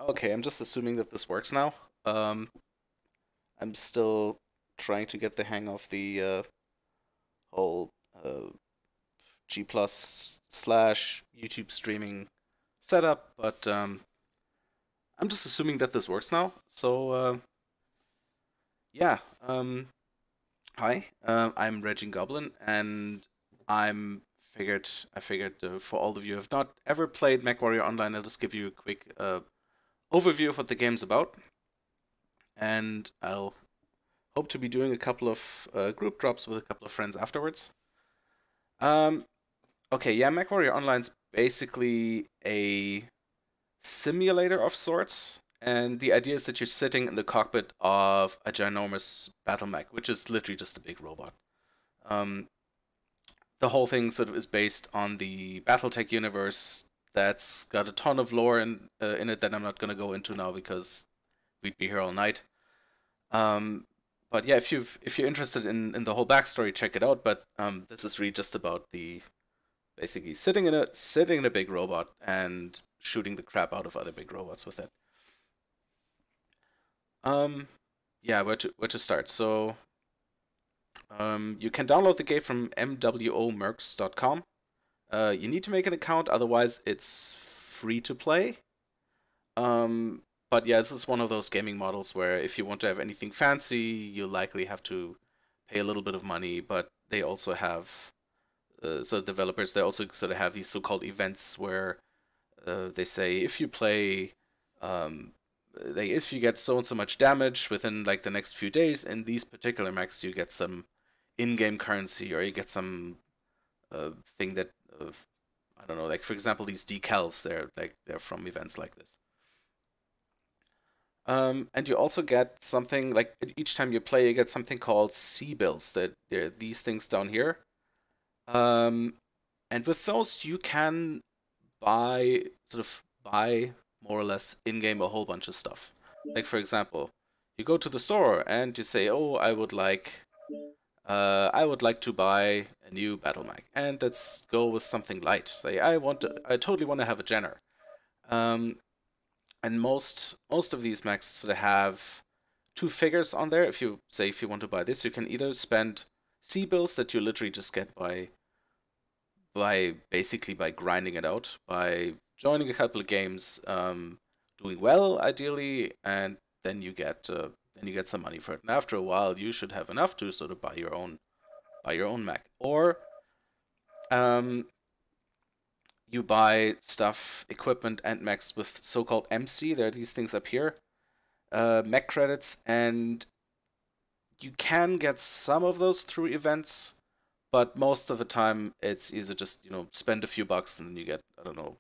Okay, I'm just assuming that this works now. Um, I'm still trying to get the hang of the whole G plus slash YouTube streaming setup, but I'm just assuming that this works now. So yeah, hi, I'm Reggie Goblin, and I figured for all of you who have not ever played Mechwarrior Online, I'll just give you a quick overview of what the game's about, and I'll hope to be doing a couple of group drops with a couple of friends afterwards. Um, okay, yeah, MechWarrior Online's basically a simulator of sorts, and the idea is that you're sitting in the cockpit of a ginormous battle mech, which is literally just a big robot. Um, the whole thing sort of is based on the BattleTech universe that's got a ton of lore in it that I'm not going to go into now because we'd be here all night. Um, but yeah, if you're interested in the whole backstory, check it out. But this is really just about the basically sitting in a big robot and shooting the crap out of other big robots with it. Um, yeah, where to start? So you can download the game from mwomercs.com. You need to make an account, otherwise it's free to play. Um, but yeah, this is one of those gaming models where if you want to have anything fancy, you likely have to pay a little bit of money. But they also have so developers they also sort of have these so-called events where they say if you play if you get so and so much damage within like the next few days in these particular mechs, you get some in-game currency or you get some thing that I don't know, like for example these decals they're from events like this. And you also get something like each time you play, you get something called C bills. That they're these things down here. Um, and with those, you can buy more or less in game a whole bunch of stuff. Like for example, you go to the store and you say, "Oh, I would like to buy a new battle mag," and let's go with something light. Say, I totally want to have a Jenner. Um, and most of these mags sort of have two figures on there. If you want to buy this, you can either spend C bills that you literally just get by basically by grinding it out, by joining a couple of games, doing well ideally, and then you get some money for it. And after a while, you should have enough to sort of buy your own Mac, or um, you buy stuff, equipment, and Macs with so-called MC. There are these things up here, Mac credits, and you can get some of those through events, but most of the time it's either just spend a few bucks and you get I don't know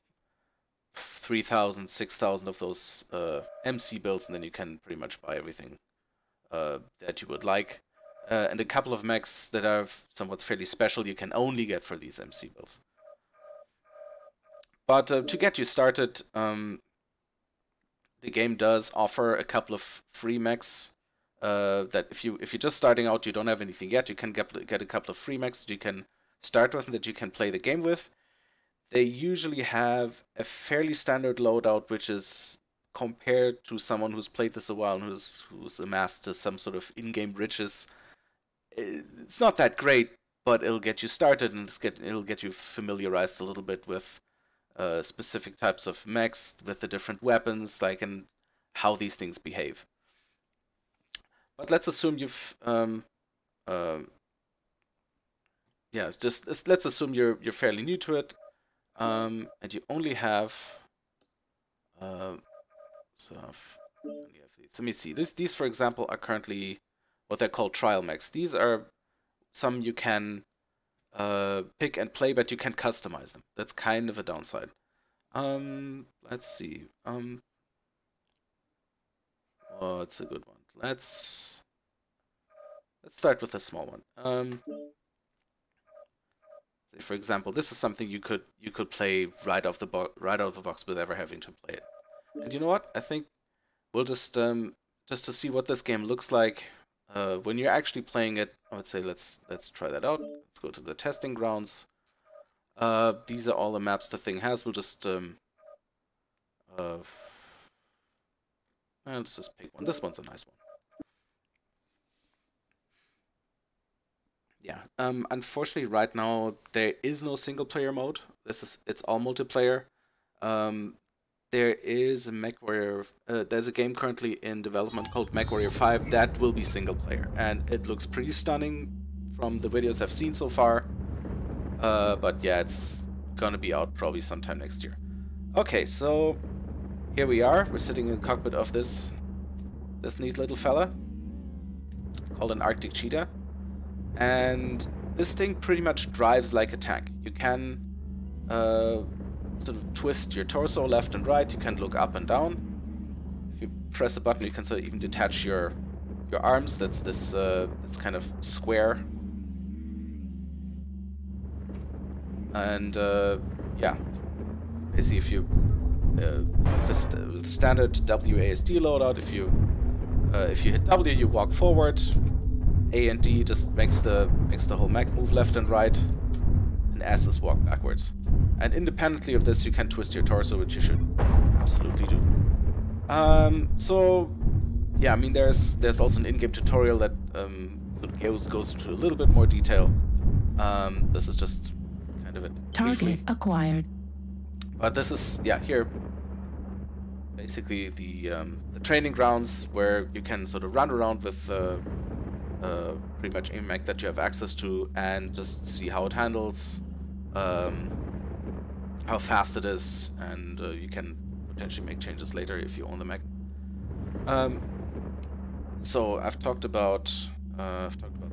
3,000, 6,000 of those MC bills, and then you can pretty much buy everything that you would like. And a couple of mechs that are somewhat fairly special you can only get for these MC bills. But to get you started, the game does offer a couple of free mechs. That if you're just starting out, you don't have anything yet, you can get a couple of free mechs that you can start with and that you can play the game with. They usually have a fairly standard loadout, which is compared to someone who's played this a while and who's amassed some sort of in-game riches. It's not that great, but it'll get you started and it'll get you familiarized a little bit with specific types of mechs, with the different weapons, like and how these things behave. But let's assume um, yeah, just let's assume you're fairly new to it, and you only have uh, so you have these. Let me see. These for example are currently what they're called trial mechs. These are some you can pick and play, but you can customize them. That's kind of a downside. Let's see. What's a good one? Let's start with a small one. Say for example, this is something you could play right out of the box without ever having to play it. And you know what? I think we'll just to see what this game looks like when you're actually playing it. I would say let's try that out. Let's go to the testing grounds. These are all the maps the thing has. We'll just uh, Let's just pick one. This one's a nice one. Yeah. Unfortunately, right now there is no single player mode. It's all multiplayer. There is a Mechwarrior. There's a game currently in development called Mechwarrior 5 that will be single player, and it looks pretty stunning from the videos I've seen so far. But yeah, it's gonna be out probably sometime next year. Okay, so here we are. We're sitting in the cockpit of this neat little fella called an Arctic cheetah, and this thing pretty much drives like a tank. You can sort of twist your torso left and right. You can look up and down. If you press a button, you can sort of even detach your arms. That's this kind of square. And yeah, basically, if you with the standard WASD loadout, if you hit W, you walk forward. A and D just makes the whole mech move left and right, and S is walk backwards. And independently of this, you can twist your torso, which you should absolutely do. So yeah, I mean, there's also an in-game tutorial that sort of goes into a little bit more detail. This is just kind of it. Target briefly acquired. But this is, yeah, here basically the training grounds where you can sort of run around with pretty much any mech that you have access to and just see how it handles, how fast it is, and you can potentially make changes later if you own the mech. So I've talked about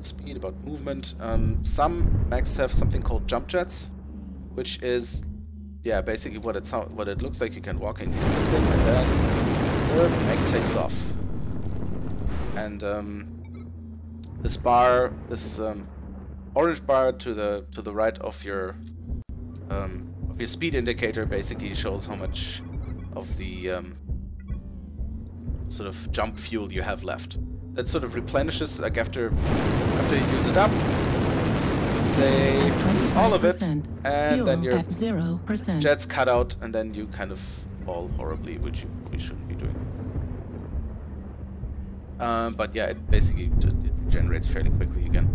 speed, about movement. Some mechs have something called jump jets, which is, yeah, basically what it looks like. You can walk into this thing and then the mech takes off. And this bar, this orange bar to the right of your speed indicator, basically shows how much of the sort of jump fuel you have left. That sort of replenishes, like after you use it up. Let's say use all of it, and then your 0%. jets cut out, and then you kind of fall horribly, which you probably shouldn't be doing. But yeah, it basically it regenerates fairly quickly again.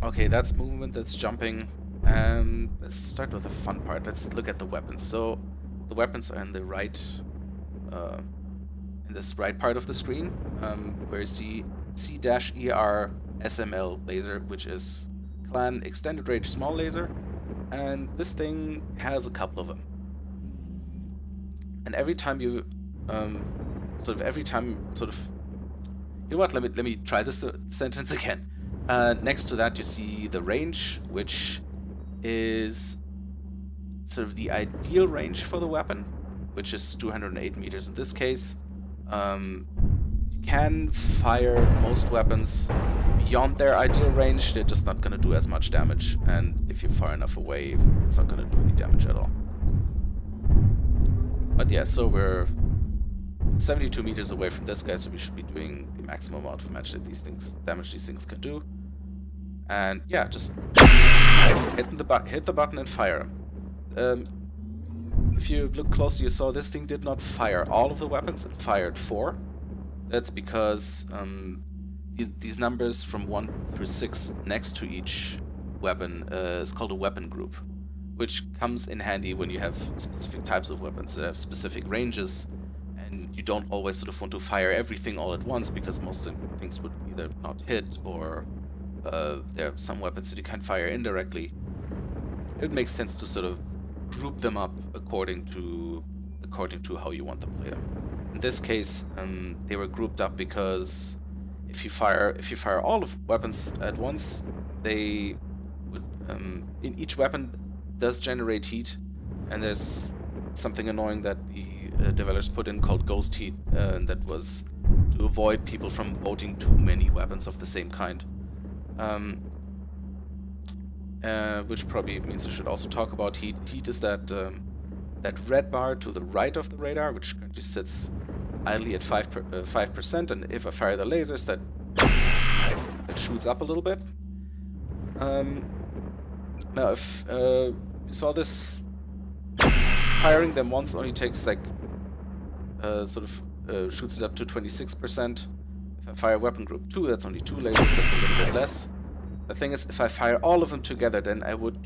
Okay, that's movement, that's jumping. Let's start with the fun part. Let's look at the weapons. So the weapons are in the right, in this right part of the screen, where you see C-ER SML laser, which is Clan Extended Range Small Laser, and this thing has a couple of them. And every time you, you know what? Let me try this sentence again. Next to that, you see the range, which is sort of the ideal range for the weapon, which is 208 meters in this case. You can fire most weapons beyond their ideal range. They're just not going to do as much damage, and if you fire enough away, it's not going to do any damage at all. But yeah, so we're 72 meters away from this guy, so we should be doing the maximum amount of damage these things can do. And yeah, just hit the button and fire him. If you look closely, you saw this thing did not fire all of the weapons, it fired 4. That's because these numbers from 1 through 6 next to each weapon is called a weapon group, which comes in handy when you have specific types of weapons that have specific ranges, and you don't always sort of want to fire everything all at once, because most things would either not hit, or there are some weapons that you can fire indirectly. It makes sense to sort of group them up according to how you want to play them. In this case, they were grouped up because if you fire all of weapons at once, they would in each weapon does generate heat, and there's something annoying that the developers put in called ghost heat, and that was to avoid people from voting too many weapons of the same kind. Which probably means I should also talk about heat. Heat is that red bar to the right of the radar, which currently sits idly at 5%, and if I fire the lasers, that shoots up a little bit. Now, if you saw this firing them once only takes like shoots it up to 26%. If I fire weapon group 2, that's only 2 lasers, that's a little bit less. The thing is, if I fire all of them together, then I would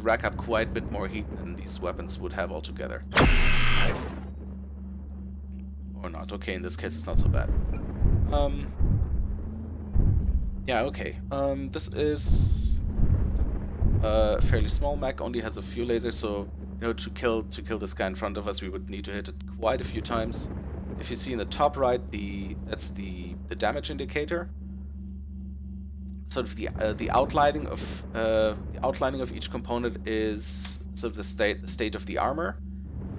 rack up quite a bit more heat than these weapons would have altogether. Or not. Okay, in this case it's not so bad. Yeah, okay. This is a fairly small mech, only has a few lasers, so you know, to kill this guy in front of us, we would need to hit it quite a few times. If you see in the top right, that's the damage indicator. Sort of the outlining of each component is sort of the state of the armor,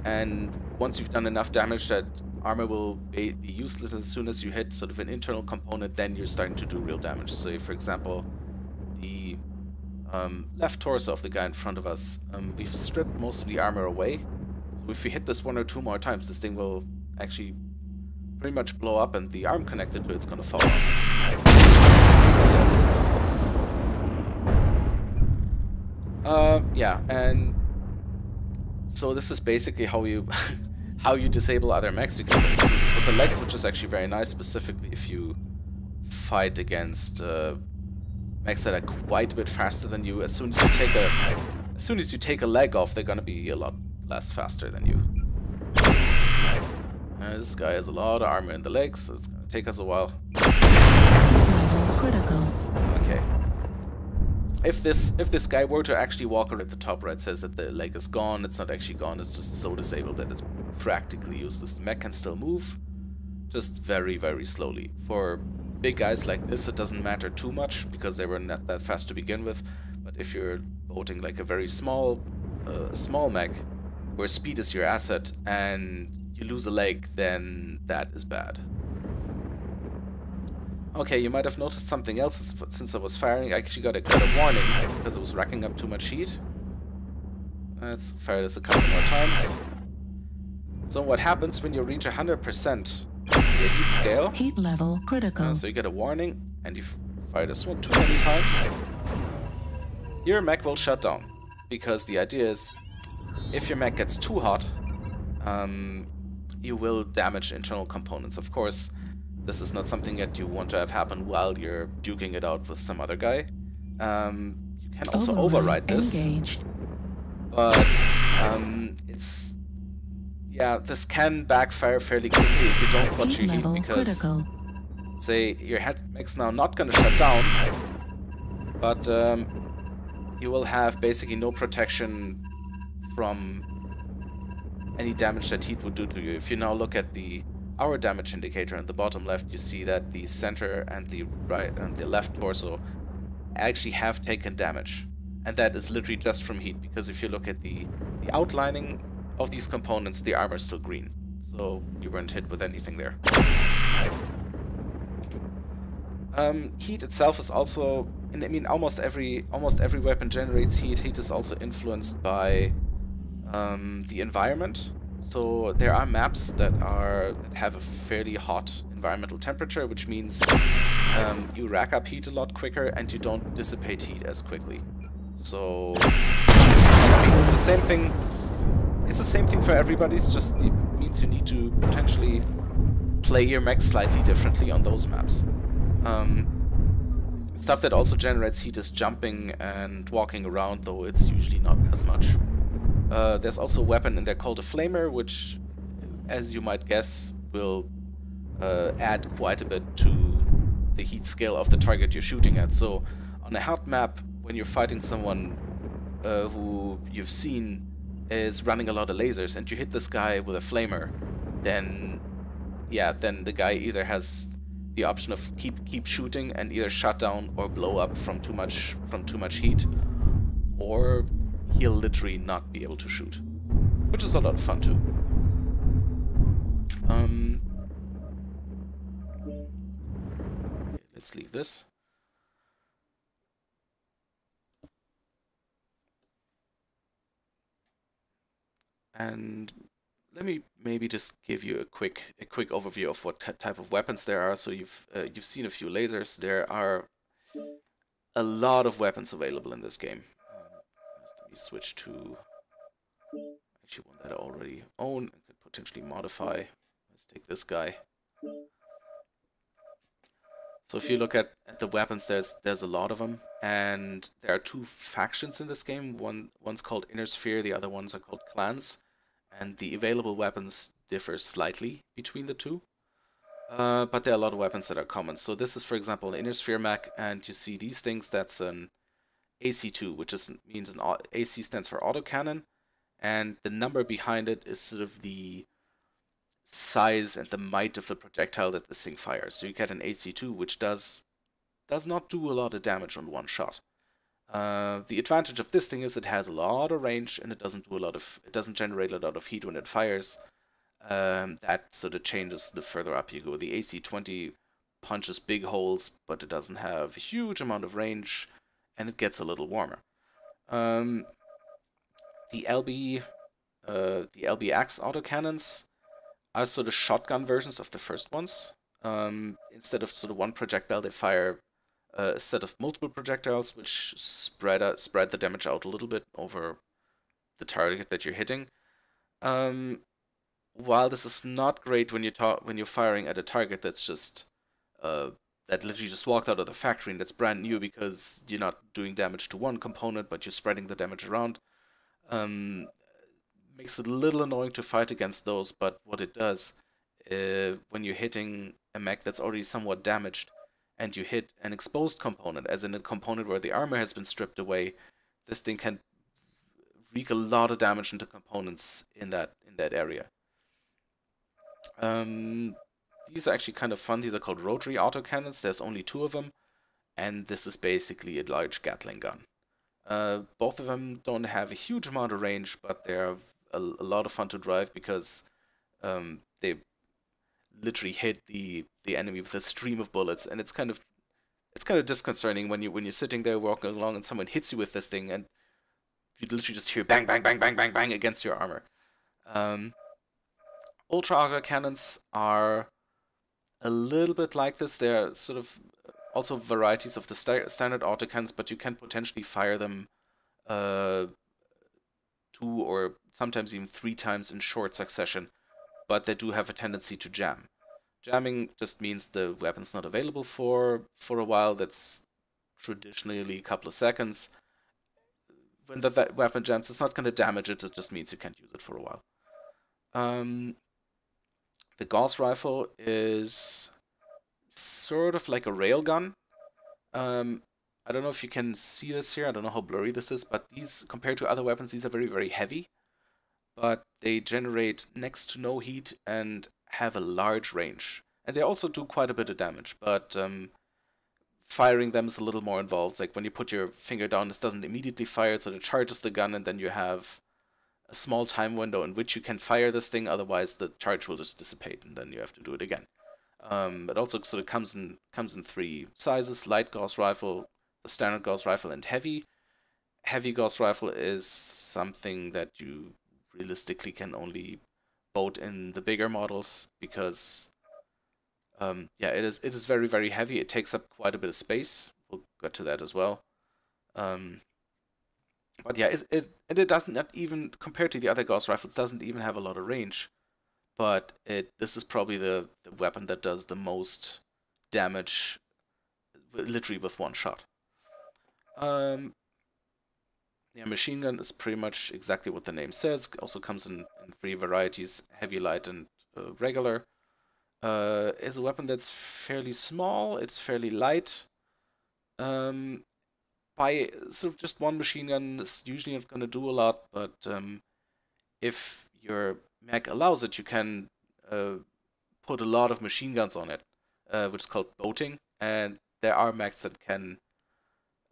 and once you've done enough damage that armor will be useless as soon as you hit sort of an internal component, then you're starting to do real damage. So, for example, the left torso of the guy in front of us, we've stripped most of the armor away. So if we hit this 1 or 2 more times, this thing will actually pretty much blow up, and the arm connected to it's gonna fall off. Yeah, and so this is basically how you how you disable other mechs. You can do this with the legs, which is actually very nice, specifically if you fight against mechs that are quite a bit faster than you. As soon as you take a leg off, they're gonna be a lot less faster than you. This guy has a lot of armor in the legs, so it's gonna take us a while. Critical. Okay. If this guy were to actually walk around, the top right says that the leg is gone. It's not actually gone, it's just so disabled that it's practically useless. The mech can still move, just very, very slowly. For big guys like this, it doesn't matter too much, because they were not that fast to begin with. But if you're boating like a very small mech, where speed is your asset, and you lose a leg, then that is bad. Okay, you might have noticed something else since I was firing. I actually got a warning because it was racking up too much heat. Let's fire this a couple more times. So what happens when you reach 100% your heat scale? Heat level critical. So you get a warning, and you fire this one too many times. Your mech will shut down, because the idea is, if your mech gets too hot, you will damage internal components. Of course, this is not something that you want to have happen while you're duking it out with some other guy. You can also override this. Engaged. But this can backfire fairly quickly if you don't watch your heat, because critical. Say your mech's now not gonna shut down, but you will have basically no protection from any damage that heat would do to you. If you now look at our damage indicator in the bottom left, you see that the center and the right and the left torso actually have taken damage, and that is literally just from heat, because if you look at the outlining of these components, the armor is still green, so you weren't hit with anything there. Heat itself is also, I mean, almost every weapon generates heat. Heat is also influenced by the environment. So there are maps that have a fairly hot environmental temperature, which means you rack up heat a lot quicker and you don't dissipate heat as quickly. So I mean, it's the same thing. It's the same thing for everybody. It just means you need to potentially play your mech slightly differently on those maps. Stuff that also generates heat is jumping and walking around, though it's usually not as much. There's also a weapon in there called a flamer, which, as you might guess, will add quite a bit to the heat scale of the target you're shooting at. So on a hot map, when you're fighting someone who you've seen is running a lot of lasers, and you hit this guy with a flamer, then the guy either has the option of keep shooting and either shut down or blow up from too much heat, or he'll literally not be able to shoot, which is a lot of fun too. Okay, let's leave this. And let me maybe just give you a quick overview of what type of weapons there are. So you've seen a few lasers. There are a lot of weapons available in this game. Let me switch to actually one that I already own and could potentially modify. Let's take this guy. So if you look at the weapons, there's a lot of them, and there are two factions in this game. One's called Inner Sphere, the other ones are called clans, and the available weapons differ slightly between the two. But there are a lot of weapons that are common. So this is, for example, an Inner Sphere mech, and you see these things. That's an AC2, which means an AC stands for autocannon, and the number behind it is sort of the size and the might of the projectile that this thing fires. So you get an AC2, which does not do a lot of damage on one shot. The advantage of this thing is it has a lot of range, and it doesn't generate a lot of heat when it fires. That sort of changes the further up you go. The AC20 punches big holes, but it doesn't have a huge amount of range, and it gets a little warmer. The LBX autocannons are sort of shotgun versions of the first ones. Instead of sort of one projectile, they fire a set of multiple projectiles, which spread the damage out a little bit over the target that you're hitting. While this is not great when you're firing at a target that's just that literally just walked out of the factory and that's brand new, because you're not doing damage to one component, but you're spreading the damage around. Makes it a little annoying to fight against those, but what it does, when you're hitting a mech that's already somewhat damaged, and you hit an exposed component, as in a component where the armor has been stripped away, this thing can wreak a lot of damage into components in that area. These are actually kind of fun. These are called rotary autocannons. There's only two of them, and this is basically a large Gatling gun. Both of them don't have a huge amount of range, but they're a lot of fun to drive, because they literally hit the enemy with a stream of bullets, and it's kind of disconcerting when you're sitting there walking along and someone hits you with this thing, and you literally just hear bang, bang, bang, bang, bang, bang against your armor. Ultra auger cannons are a little bit like this. They're sort of also varieties of the standard autocannons, but you can potentially fire them 2 or sometimes even 3 times in short succession, but they do have a tendency to jam. Jamming just means the weapon's not available for a while. That's traditionally a couple of seconds. When the weapon jams, it's not going to damage it, it just means you can't use it for a while. The Gauss rifle is sort of like a railgun. I don't know if you can see this here. I don't know how blurry this is, but these, compared to other weapons, these are very, very heavy. But they generate next to no heat and have a large range. And they also do quite a bit of damage, but firing them is a little more involved. Like when you put your finger down, this doesn't immediately fire, so it charges the gun, and then you have a small time window in which you can fire this thing, otherwise the charge will just dissipate, and then you have to do it again. It also sort of comes in 3 sizes: light Gauss rifle, the standard Gauss rifle, and heavy. Heavy Gauss rifle is something that you realistically can only boat in the bigger models, because yeah, it is very, very heavy. It takes up quite a bit of space. We'll get to that as well. But yeah, it does not even, compared to the other Gauss rifles, doesn't even have a lot of range. But this is probably the weapon that does the most damage, literally with one shot. Yeah, machine gun is pretty much exactly what the name says. Also comes in 3 varieties: heavy, light, and regular. Is a weapon that's fairly small. It's fairly light. By sort of just one machine gun is usually not going to do a lot, but if your mech allows it, you can put a lot of machine guns on it, which is called boating. And there are mechs that can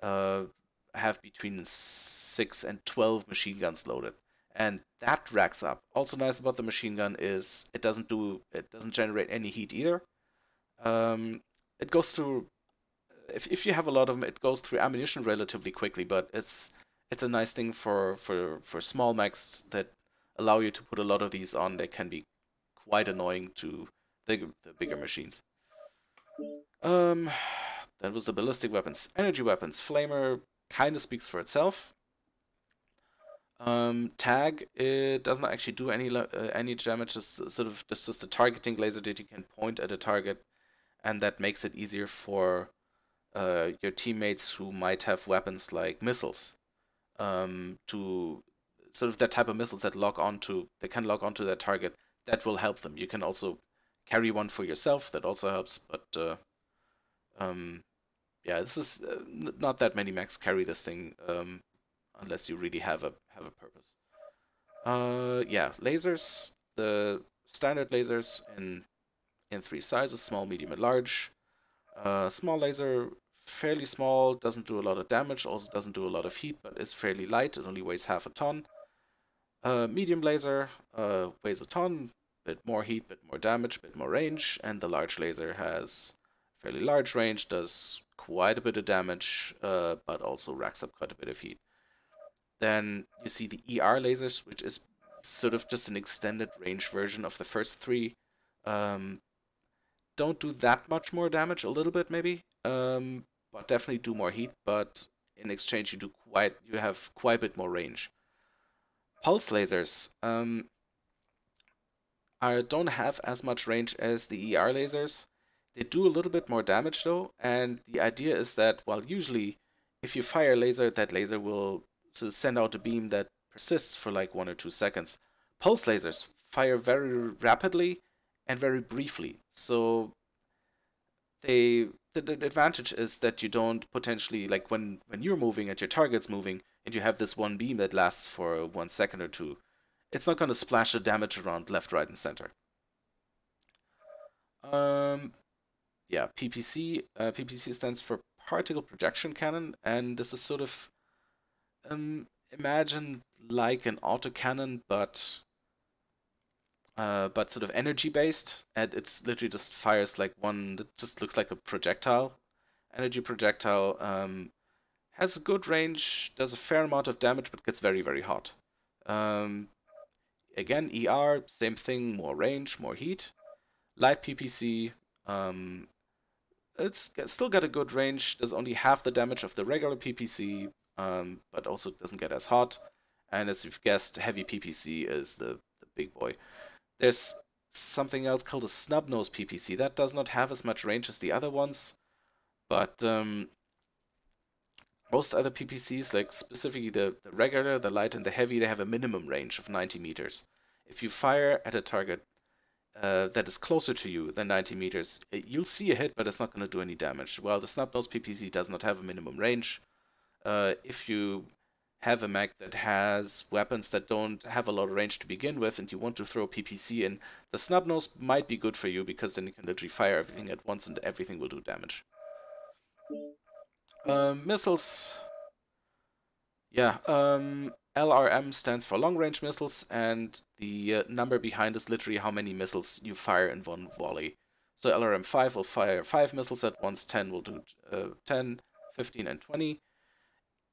have between 6 and 12 machine guns loaded, and that racks up. Also nice about the machine gun is it doesn't generate any heat either. It goes through, if you have a lot of them, it goes through ammunition relatively quickly, but it's a nice thing for small mechs that allow you to put a lot of these on. They can be quite annoying to the bigger machines. That was the ballistic weapons. Energy weapons. Flamer kind of speaks for itself. Tag, it does not actually do any damage. It's sort of just a targeting laser that you can point at a target, and that makes it easier for your teammates who might have weapons like missiles to sort of that type of missiles that can lock onto that target. That will help them. You can also carry one for yourself. That also helps. But um, yeah, this is not that many mechs carry this thing unless you really have a purpose. Yeah, lasers. The standard lasers in three sizes: small, medium, and large. Small laser, fairly small, doesn't do a lot of damage, also doesn't do a lot of heat, but is fairly light. It only weighs half a ton. Medium laser weighs a ton, bit more heat, bit more damage, bit more range, and the large laser has fairly large range, does quite a bit of damage, but also racks up quite a bit of heat. Then you see the ER lasers, which is sort of just an extended range version of the first three. Um, don't do that much more damage, a little bit maybe, but definitely do more heat. But in exchange, you have quite a bit more range. Pulse lasers don't have as much range as the ER lasers. They do a little bit more damage though, and the idea is that while usually if you fire a laser, that laser will sort of send out a beam that persists for like 1 or 2 seconds. Pulse lasers fire very rapidly and very briefly, so the advantage is that you don't potentially like when you're moving and your target's moving and you have this one beam that lasts for 1 second or two, it's not going to splash the damage around left, right, and center. Um, yeah, PPC. PPC stands for particle projection cannon, and this is sort of imagine like an autocannon, but sort of energy based, and it's literally just fires like one that just looks like a projectile. Energy projectile has a good range, does a fair amount of damage, but gets very, very hot. Um, Again, ER, same thing, more range, more heat. Light PPC, it's still got a good range, does only half the damage of the regular PPC, but also doesn't get as hot. And as you've guessed, heavy PPC is the big boy. There's something else called a snub-nose PPC. That does not have as much range as the other ones, but most other PPCs, like specifically the regular, the light, and the heavy, they have a minimum range of 90 meters. If you fire at a target that is closer to you than 90 meters, you'll see a hit, but it's not going to do any damage. Well, the snub-nose PPC does not have a minimum range. If you have a mech that has weapons that don't have a lot of range to begin with, and you want to throw PPC in, the snub-nose might be good for you, because then you can literally fire everything at once and everything will do damage. Missiles. Yeah, LRM stands for long range missiles, and the number behind is literally how many missiles you fire in one volley. So LRM 5 will fire 5 missiles at once, 10 will do 10, 15, and 20.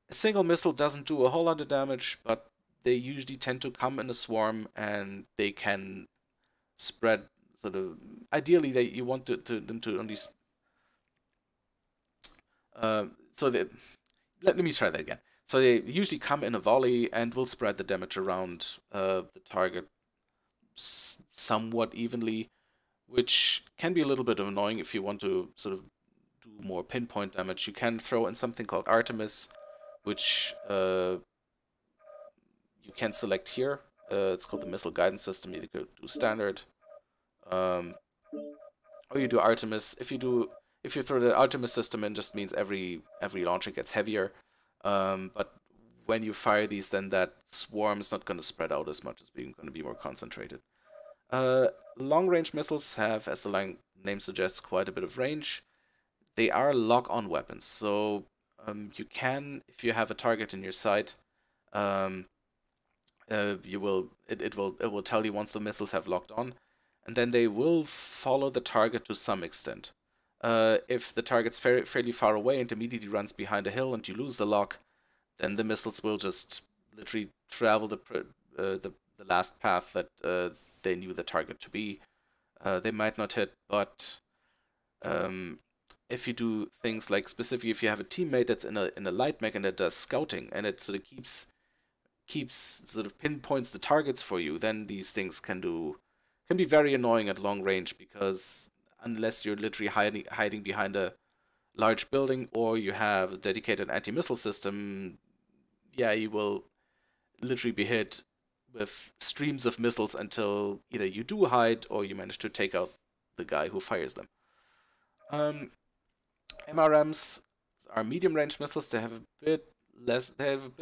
A single missile doesn't do a whole lot of damage, but they usually tend to come in a swarm, and they can spread sort of. Ideally, you want them to only. So they, let me try that again. So they usually come in a volley and will spread the damage around the target somewhat evenly, which can be a little bit annoying if you want to sort of do more pinpoint damage. You can throw in something called Artemis, which you can select here. It's called the missile guidance system. You could do standard, um, or you do Artemis. If you throw the Artemis system in, just means every launcher gets heavier. But when you fire these, then that swarm is not going to spread out as much as being going to be more concentrated. Long-range missiles have, as the name suggests, quite a bit of range. They are lock-on weapons, so you can, if you have a target in your sight, it will tell you once the missiles have locked on, and then they will follow the target to some extent. If the target's fairly far away and immediately runs behind a hill and you lose the lock, then the missiles will just literally travel the last path that they knew the target to be. They might not hit, but if you do things like, specifically if you have a teammate that's in a light mech and it does scouting and it sort of keeps pinpoints the targets for you, then these things can be very annoying at long range, because unless you're literally hiding behind a large building or you have a dedicated anti-missile system, yeah, you will literally be hit with streams of missiles until either you do hide or you manage to take out the guy who fires them. MRMs are medium-range missiles. They have a bit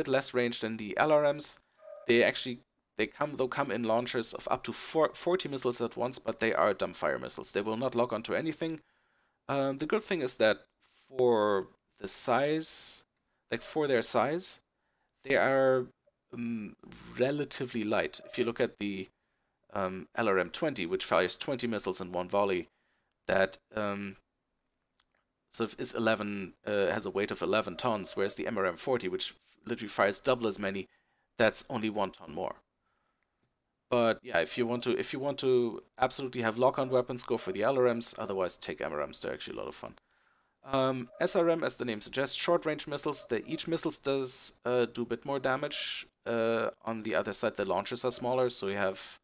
less range than the LRMs. They'll come in launchers of up to 40 missiles at once, but they are dumbfire missiles. They will not lock onto anything. The good thing is that for the size, for their size, they are relatively light. If you look at the LRM-20, which fires 20 missiles in one volley, that has a weight of 11 tons, whereas the MRM-40, which literally fires double as many, that's only 1 ton more. But yeah, if you want to absolutely have lock-on weapons, go for the LRMs. Otherwise, take MRMs. They're actually a lot of fun. SRM, as the name suggests, short-range missiles. Each missile does do a bit more damage. On the other side, the launchers are smaller, so you have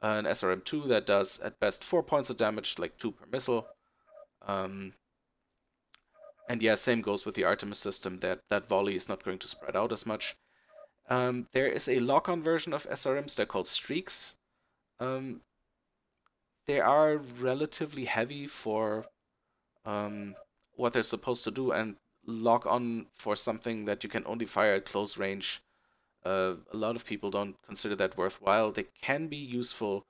an SRM-2 that does at best 4 points of damage, like 2 per missile. And yeah, same goes with the Artemis system. That volley is not going to spread out as much. There is a lock-on version of SRMs. They're called streaks. They are relatively heavy for what they're supposed to do, and lock on for something that you can only fire at close range. A lot of people don't consider that worthwhile. They can be useful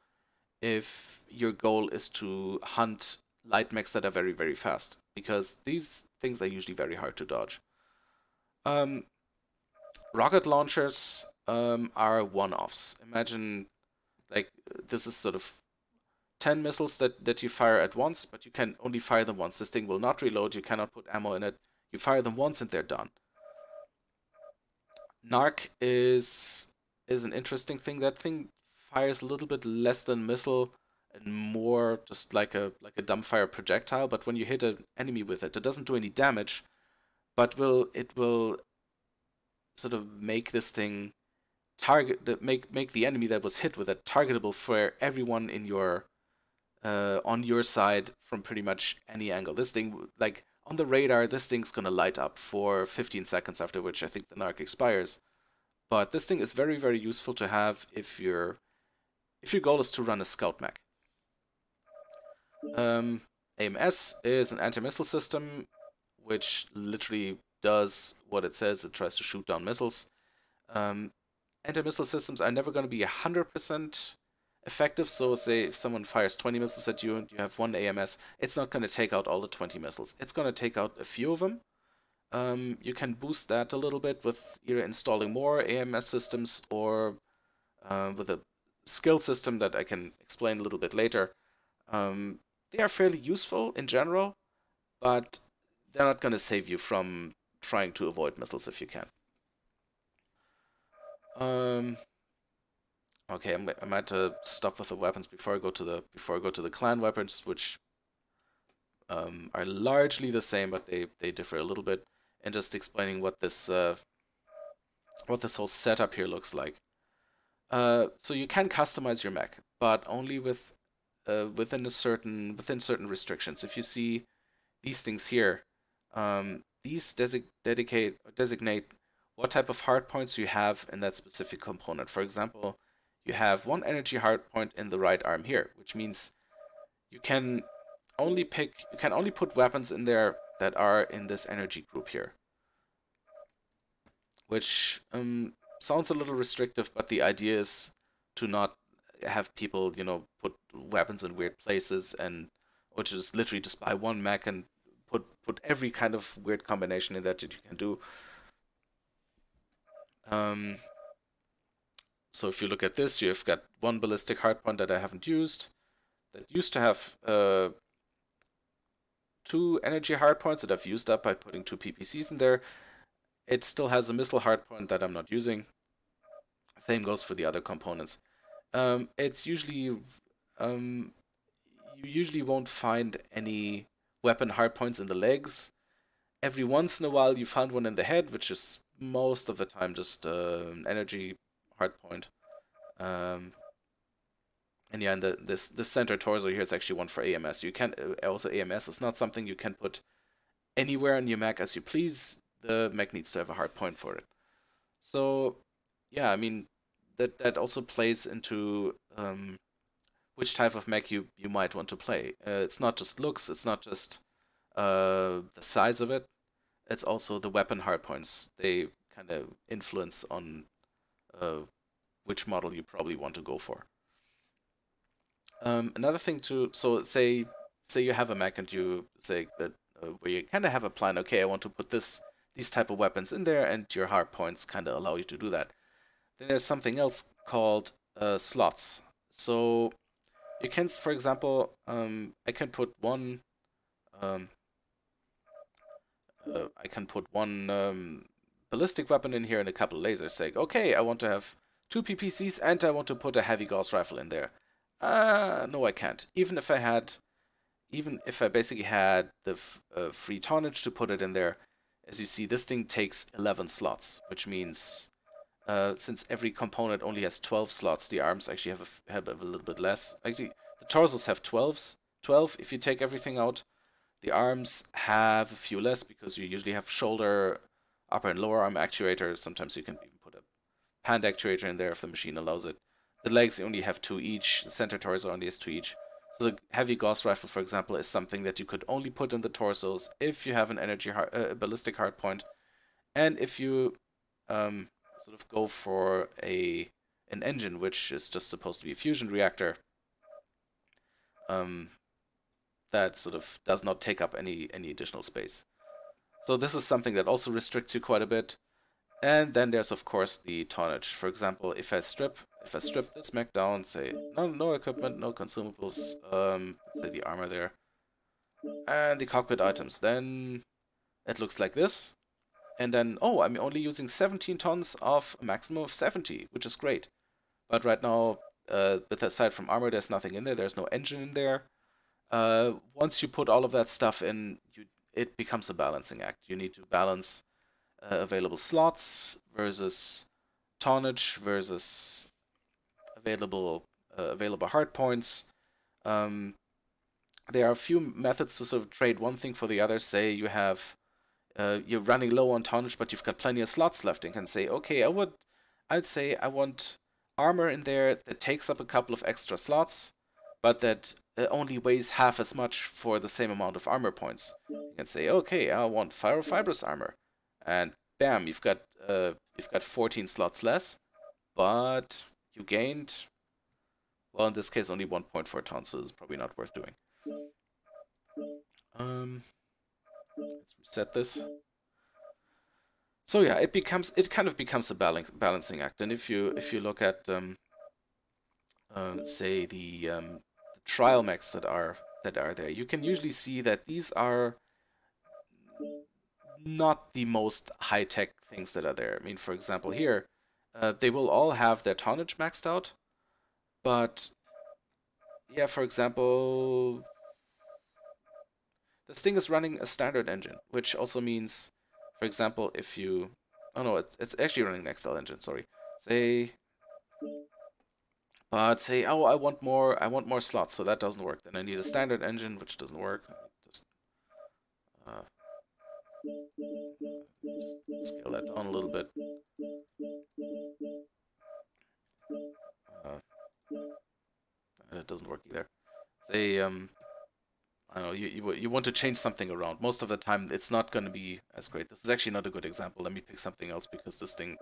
if your goal is to hunt light mechs that are very, very fast, because these things are usually very hard to dodge. Rocket launchers are one-offs. Imagine, this is sort of 10 missiles that you fire at once, but you can only fire them once. This thing will not reload, you cannot put ammo in it. You fire them once and they're done. Narc is an interesting thing. That thing fires a little bit less than missile and more just like a dumbfire projectile, but when you hit an enemy with it, it doesn't do any damage, but it will sort of make this thing make the enemy that was hit with it targetable for everyone in your on your side from pretty much any angle. This thing, on the radar, this thing's gonna light up for 15 seconds, after which I think the narc expires. But this thing is very, very useful to have if your goal is to run a scout mech. AMS is an anti-missile system, which literally does what it says. It tries to shoot down missiles. Anti-missile systems are never going to be 100% effective, so say if someone fires 20 missiles at you and you have one AMS, it's not going to take out all the 20 missiles. It's going to take out a few of them. You can boost that a little bit with either installing more AMS systems or with a skill system that I can explain a little bit later. They are fairly useful in general, but they're not going to save you from trying to avoid missiles if you can. Okay, I might stop with the weapons before I go to the clan weapons, which are largely the same, but they differ a little bit. And just explaining what this whole setup here looks like. So you can customize your mech, but only within certain restrictions. If you see these things here, these designate what type of hardpoints you have in that specific component. For example, you have one energy hardpoint in the right arm here, which means you can only put weapons in there that are in this energy group here. Which sounds a little restrictive, but the idea is to not have people, put weapons in weird places, or just literally just buy one mech and put every kind of weird combination in that you can do. So if you look at this, you've got one ballistic hardpoint that I haven't used, that used to have 2 energy hardpoints that I've used up by putting 2 PPCs in there. It still has a missile hardpoint that I'm not using. Same goes for the other components. It's usually you usually won't find any weapon hardpoints in the legs. Every once in a while you found one in the head, which is most of the time just an energy hardpoint. And yeah, and this center torso here is actually one for AMS. You can also AMS is not something you can put anywhere in your mech as you please. The mech needs to have a hardpoint for it. So yeah, I mean that also plays into which type of mech you might want to play. It's not just looks. It's not just the size of it. It's also the weapon hardpoints. They kind of influence on which model you probably want to go for. Another thing to say you have a mech and you say that where you kind of have a plan. Okay, I want to put these type of weapons in there, and your hardpoints kind of allow you to do that. Then there's something else called slots. So you can, for example, I can put one. I can put one ballistic weapon in here and a couple of lasers. Say, okay, I want to have 2 PPCs and I want to put a heavy Gauss rifle in there. No, I can't. Even if I basically had the free tonnage to put it in there, as you see, this thing takes 11 slots, which means since every component only has 12 slots, the arms actually have a little bit less. Actually, the torsos have 12 if you take everything out. The arms have a few less because you usually have shoulder, upper and lower arm actuators. Sometimes you can even put a hand actuator in there if the machine allows it. The legs only have 2 each. The center torso only has 2 each. So the heavy Gauss rifle, for example, is something that you could only put in the torsos if you have an ballistic hardpoint, and if you sort of go for an engine, which is just supposed to be a fusion reactor. That sort of does not take up any additional space. So this is something that also restricts you quite a bit. And then there's of course the tonnage. For example, if I strip this mech down, say no equipment, no consumables, say the armor there, and the cockpit items, then it looks like this. And then I'm only using 17 tons of a maximum of 70, which is great. But right now, aside from armor, there's nothing in there. There's no engine in there. Once you put all of that stuff in, it becomes a balancing act. You need to balance available slots versus tonnage versus available hardpoints. There are a few methods to sort of trade one thing for the other. Say you have you're running low on tonnage, but you've got plenty of slots left, and can say, okay, I'd say I want armor in there that takes up a couple of extra slots, but that only weighs half as much for the same amount of armor points. You can say, okay, I want fibrous armor, and bam, you've got 14 slots less, but you gained, well, in this case, only 1.4 tons, so it's probably not worth doing. Let's reset this. So yeah, it kind of becomes a balancing act, and if you look at say the trial mechs that are there, you can usually see that these are not the most high-tech things that are there. I mean, for example, here, they will all have their tonnage maxed out, but yeah, for example, this thing is running a standard engine, which also means, for example, if you... Oh no, it's actually running an XL engine, sorry. But say, oh, I want more slots, so that doesn't work. Then I need a standard engine, which doesn't work. Just scale that down a little bit. And it doesn't work either. Say, I don't know, you want to change something around. Most of the time, it's not going to be as great. This is actually not a good example. Let me pick something else, because this thing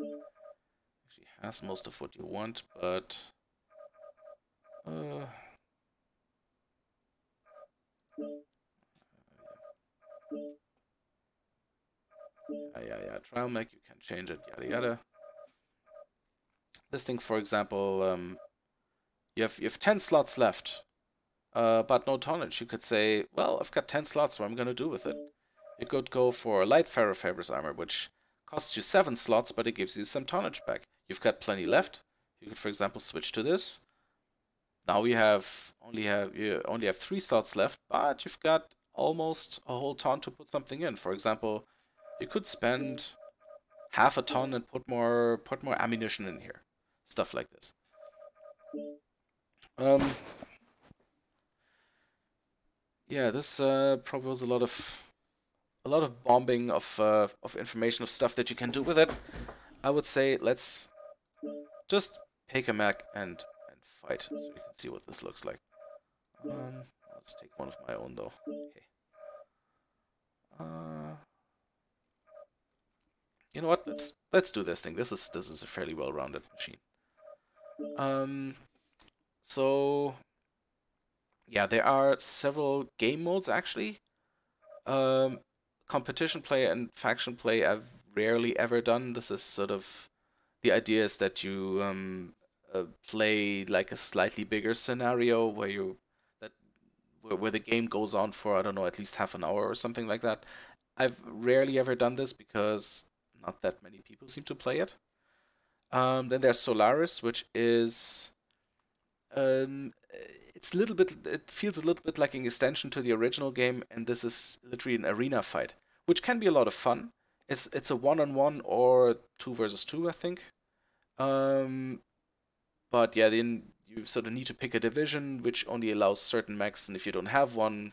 actually has most of what you want, but... yeah, trial mech, you can change it, yada yada. This thing, for example, you have 10 slots left, but no tonnage. You could say, well, I've got 10 slots, what am I going to do with it? You could go for light ferrofibrous armor, which costs you 7 slots, but it gives you some tonnage back. You've got plenty left. You could, for example, switch to this. Now you only have 3 slots left, but you've got almost a whole ton to put something in. For example, you could spend half a ton and put more ammunition in here, stuff like this. Yeah, this probably was a lot of bombing of information, of stuff that you can do with it. I would say let's just pick a mech and fight, so you can see what this looks like. Let's take one of my own though. Okay. You know what? Let's do this thing. This is a fairly well-rounded machine. So yeah, there are several game modes actually. Competition play and faction play I've rarely ever done. This is sort of the idea is that you play like a slightly bigger scenario where where the game goes on for, I don't know, at least half an hour or something like that. I've rarely ever done this because not that many people seem to play it. Then there's Solaris, which is it's a little bit, it feels a little bit like an extension to the original game, and this is literally an arena fight, which can be a lot of fun. It's a 1-on-1 or 2 versus 2, I think. But yeah, then you sort of need to pick a division which only allows certain mechs, and if you don't have one,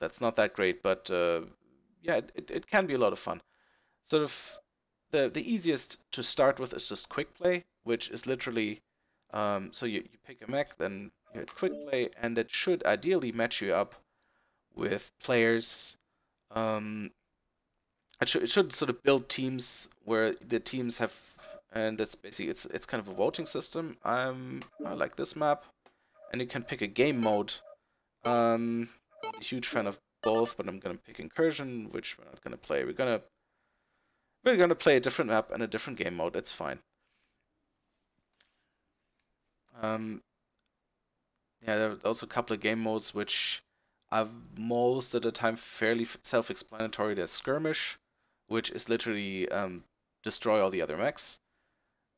that's not that great. But yeah, it can be a lot of fun. Sort of the easiest to start with is just quick play, which is literally so you pick a mech, then you hit quick play, and it should ideally match you up with players. It should sort of build teams where the teams have, and that's basically it's kind of a voting system. I like this map, and you can pick a game mode. I'm a huge fan of both, but I'm gonna pick Incursion, which we're not gonna play. We're gonna play a different map and a different game mode. It's fine. Yeah, there are also a couple of game modes which are most of the time fairly self-explanatory. There's Skirmish, which is literally destroy all the other mechs.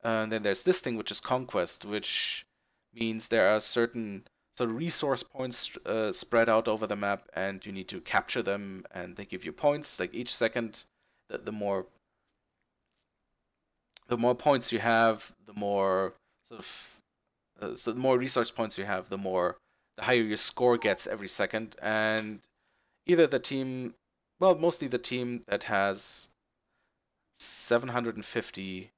And then there's this thing, which is Conquest, which means there are certain sort of resource points spread out over the map, and you need to capture them, and they give you points. Like each second, the more points you have, the more sort of so the more resource points you have, the higher your score gets every second. And either the team, well, mostly the team that has 750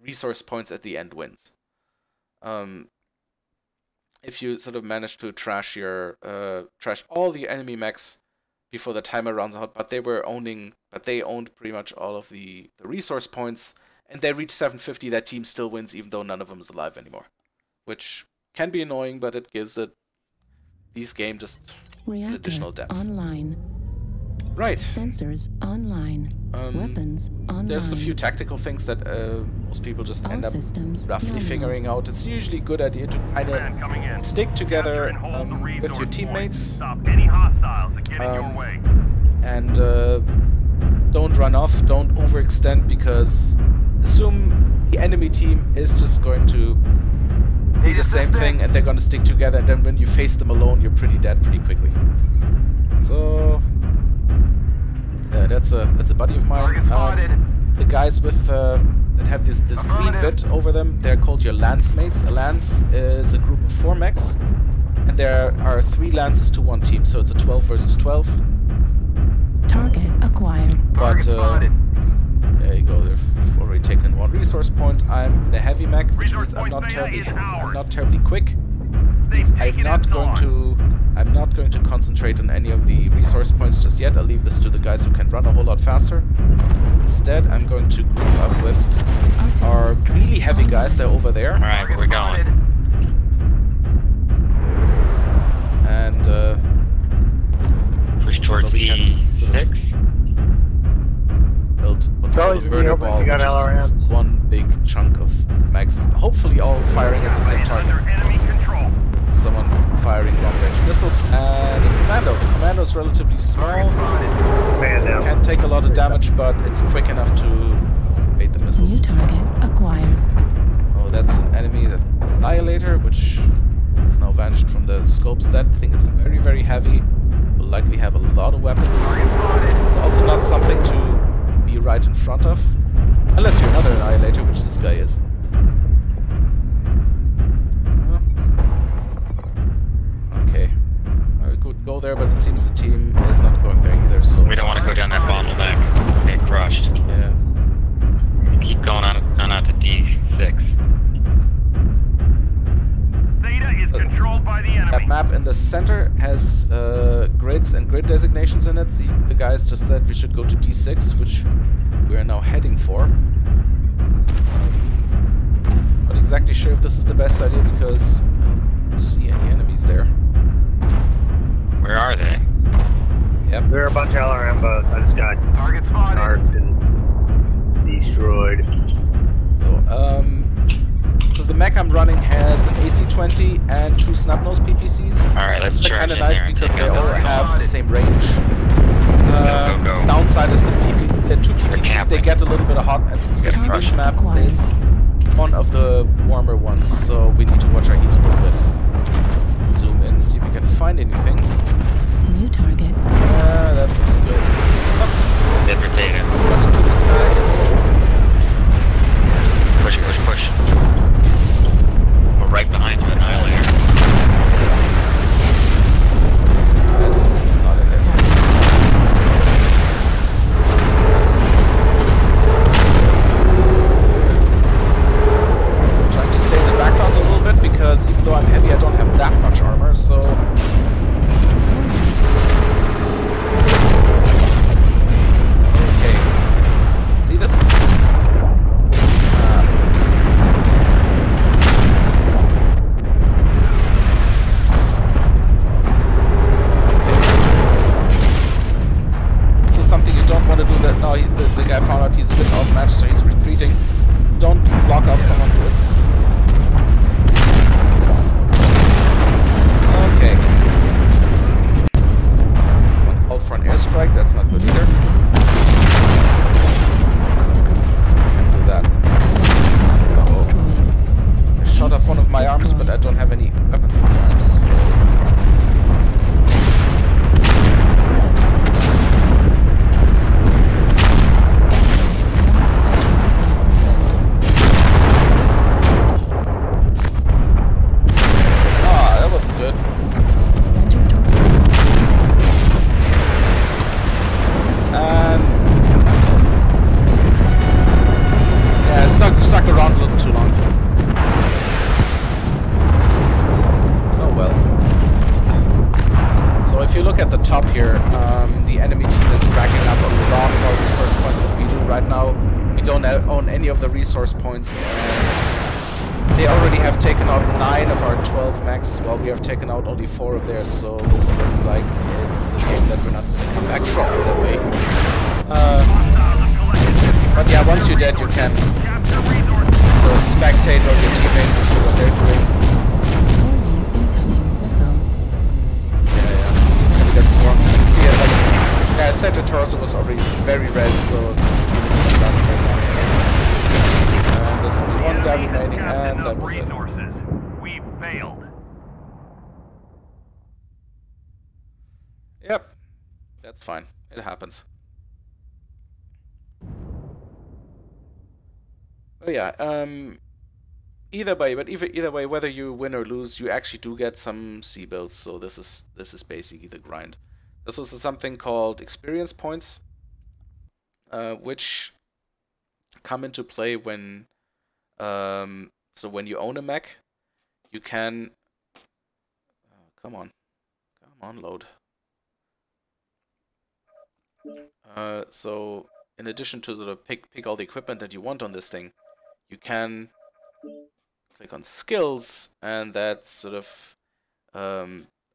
resource points at the end wins. If you sort of manage to trash all the enemy mechs before the timer runs out, but they owned pretty much all of the resource points, and they reach 750, that team still wins even though none of them is alive anymore. Which can be annoying, but it gives these games just additional depth. Online. Right. Sensors online. Weapons online. There's a few tactical things that most people just end up roughly figuring out. It's usually a good idea to kind of stick together with your teammates. And don't run off, don't overextend, because assume the enemy team is just going to do the same thing and they're going to stick together, and then when you face them alone, you're pretty dead pretty quickly. So that's a buddy of mine. The guys with that have this green bit over them, they're called your lance mates. A lance is a group of 4 mechs, and there are 3 lances to 1 team, so it's a 12 versus 12. Target acquired. But there you go. We've already taken 1 resource point. I'm in a heavy mech, which means I'm not terribly quick. I'm not going to concentrate on any of the resource points just yet. I'll leave this to the guys who can run a whole lot faster. Instead, I'm going to group up with our really heavy guys. They're over there. Alright, where we're going. And push towards so we can sort of build what's called a murder ball, which is just one big chunk of mechs, hopefully all firing at the same target. Someone firing long-range missiles, and a commando. The commando is relatively small, can't take a lot of damage, but it's quick enough to evade the missiles. New target acquired. Oh, that's an enemy, that Annihilator, which has now vanished from the scopes. That thing is very, very heavy, will likely have a lot of weapons. It's also not something to be right in front of. Unless you're not an annihilator, which this guy is. Okay. I could go there, but it seems the team is not going there either, so... We don't want to go down that bottleneck. Get crushed. Yeah. Keep going on out to D6. Theta is controlled by the enemy. That map in the center has grids and grid designations in it. The guys just said we should go to D6, which we are now heading for. Not exactly sure if this is the best idea because I don't see any enemies there. Where are they? Yep. There are a bunch of LRM boats. I just got Target spotted. marked and destroyed. So the mech I'm running has an AC-20 and 2 snub-nose PPCs. Alright, let's They're charge kind of in nice there and because take they out all the have the same range. go. Downside is the two PPCs, they get a little bit hot, and specifically this map is one of the warmer ones, so we need to watch our heat a little bit. Let's zoom in, see if we can find anything. New target. Yeah, that was good. Oh, Hit for Theta. run into this guy. Push. We're right behind you, Annihilator. He's not a hit. Trying to stay in the background a little bit because even though I'm heavy, I don't have that much armor, so... Okay. See, this is... want to do that. No, the guy found out he's a bit outmatched, so he's retreating. Don't block off someone who is. Okay. Called for an airstrike, that's not good either. Can't do that. Uh-oh. I shot off one of my arms, but I don't have any weapons in the arms. Stuck around a little too long. Oh well. So if you look at the top here, the enemy team is racking up a lot more resource points than we do right now. We don't own any of the resource points. They already have taken out 9 of our 12 mechs, while we have taken out only 4 of theirs, so this looks like it's a game that we're not going to come back from either way. But yeah, once you're dead, you can spectate all your teammates and see what they're doing. Yeah, he's gonna get swarmed. You see it, like, yeah, I said the torso was already very red, so last and there's only one guy remaining, and that was it. We failed. Yep, that's fine. It happens. Oh yeah, either way, whether you win or lose, you actually do get some C builds. So this is basically the grind. This is something called experience points, which come into play when so when you own a mech, you can come on, load. So in addition to sort of pick all the equipment that you want on this thing, you can click on skills, and that sort of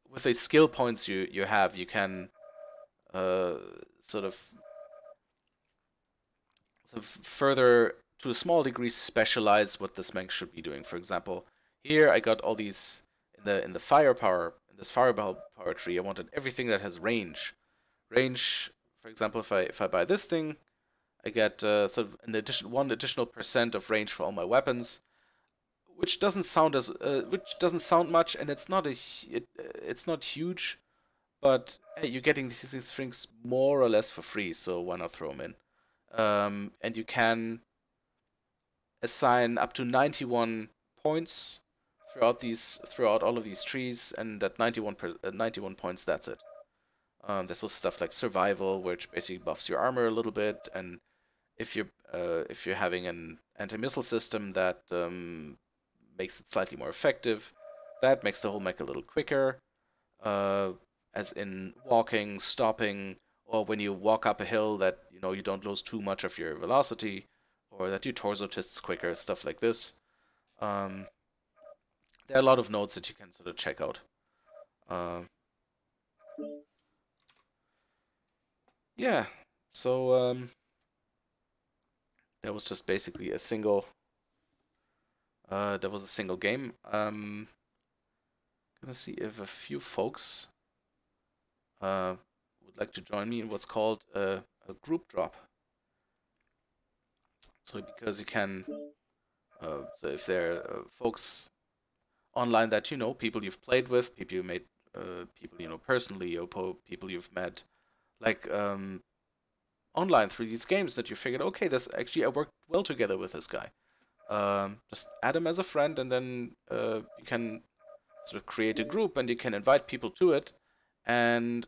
with the skill points you have, you can sort of further, to a small degree, specialize what this mech should be doing. For example, here I got all these in the firepower, in this firepower tree. I wanted everything that has range. For example, if I buy this thing, I get sort of one additional % of range for all my weapons, which doesn't sound much, and it's not huge, but hey, you're getting these things more or less for free, so why not throw them in? And you can assign up to 91 points throughout all of these trees, and at 91 points, that's it. There's also stuff like survival, which basically buffs your armor a little bit, and if you're having an anti-missile system that makes it slightly more effective, that makes the whole mech a little quicker, as in walking, stopping, or when you walk up a hill that you don't lose too much of your velocity, or that your torso twists quicker, stuff like this. There are a lot of nodes that you can sort of check out. Yeah, so that was just basically a single. That was a single game. Gonna see if a few folks would like to join me in what's called a group drop. So because you can, so if there are folks online that people you've played with, people you made, people personally, or people you've met, like online through these games that you figured, okay, I worked well together with this guy. Just add him as a friend, and then you can sort of create a group, and you can invite people to it, and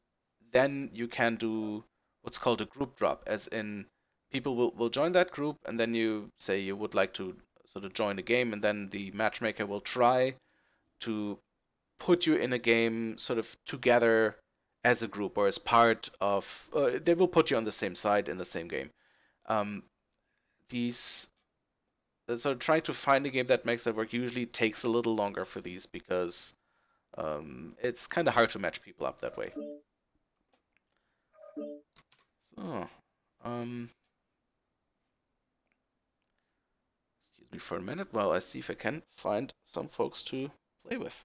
then you can do what's called a group drop, as in people will join that group, and then you say you would like to sort of join a game, and then the matchmaker will try to put you in a game sort of together as a group, or as part of, they will put you on the same side in the same game. So trying to find a game that makes that work usually takes a little longer for these, because it's kind of hard to match people up that way. So, excuse me for a minute while I see if I can find some folks to play with.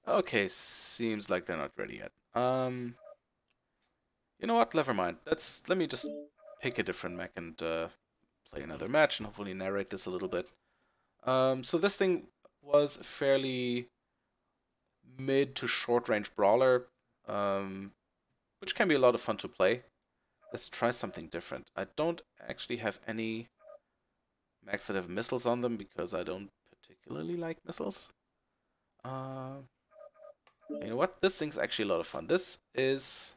Okay, seems like they're not ready yet. You know what? Never mind. Let me just pick a different mech and play another match, and hopefully narrate this a little bit. So this thing was a fairly mid to short range brawler, which can be a lot of fun to play. Let's try something different. I don't actually have any mechs that have missiles on them, because I don't particularly like missiles. You know what? This thing's actually a lot of fun. This is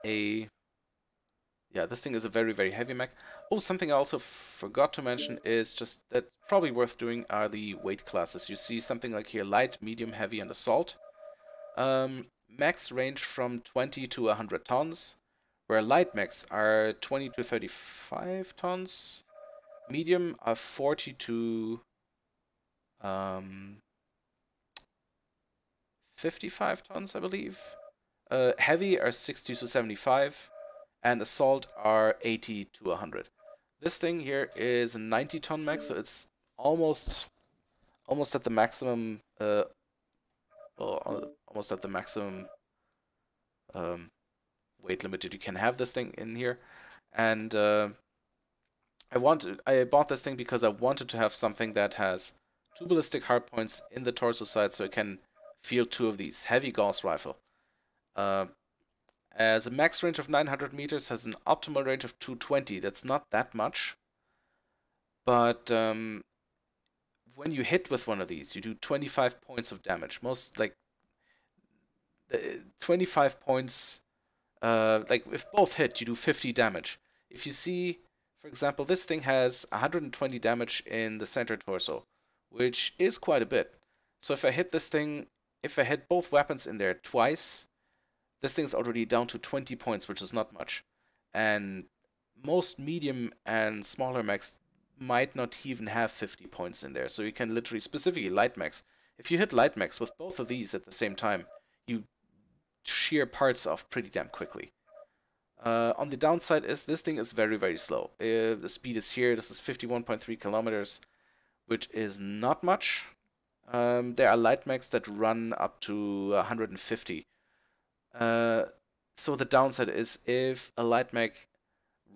this thing is a very, very heavy mech. Oh, something I also forgot to mention is just that probably worth doing are the weight classes. You see something like here, light, medium, heavy, and assault. Mechs range from 20 to 100 tons, where light mechs are 20 to 35 tons. Medium are 40 to 55 tons, I believe. Heavy are 60 to 75, and assault are 80 to 100. This thing here is a 90-ton mech, so it's almost at the maximum. Almost at the maximum weight limit that you can have this thing in here, and I bought this thing because I wanted to have something that has 2 ballistic hardpoints in the torso side, so I can field 2 of these. Heavy Gauss rifle. As a max range of 900 meters, has an optimal range of 220. That's not that much. But when you hit with one of these, you do 25 points of damage. Most, like, 25 points, like, if both hit, you do 50 damage. If you see, for example, this thing has 120 damage in the center torso, which is quite a bit. So if I hit this thing, if I hit both weapons in there twice, this thing's already down to 20 points, which is not much. And most medium and smaller mechs might not even have 50 points in there. So you can literally, specifically light mechs, if you hit light mechs with both of these at the same time, you shear parts off pretty damn quickly. On the downside is this thing is very, very slow. The speed is here. This is 51.3 kilometers, which is not much. There are light mechs that run up to 150. So the downside is if a light mech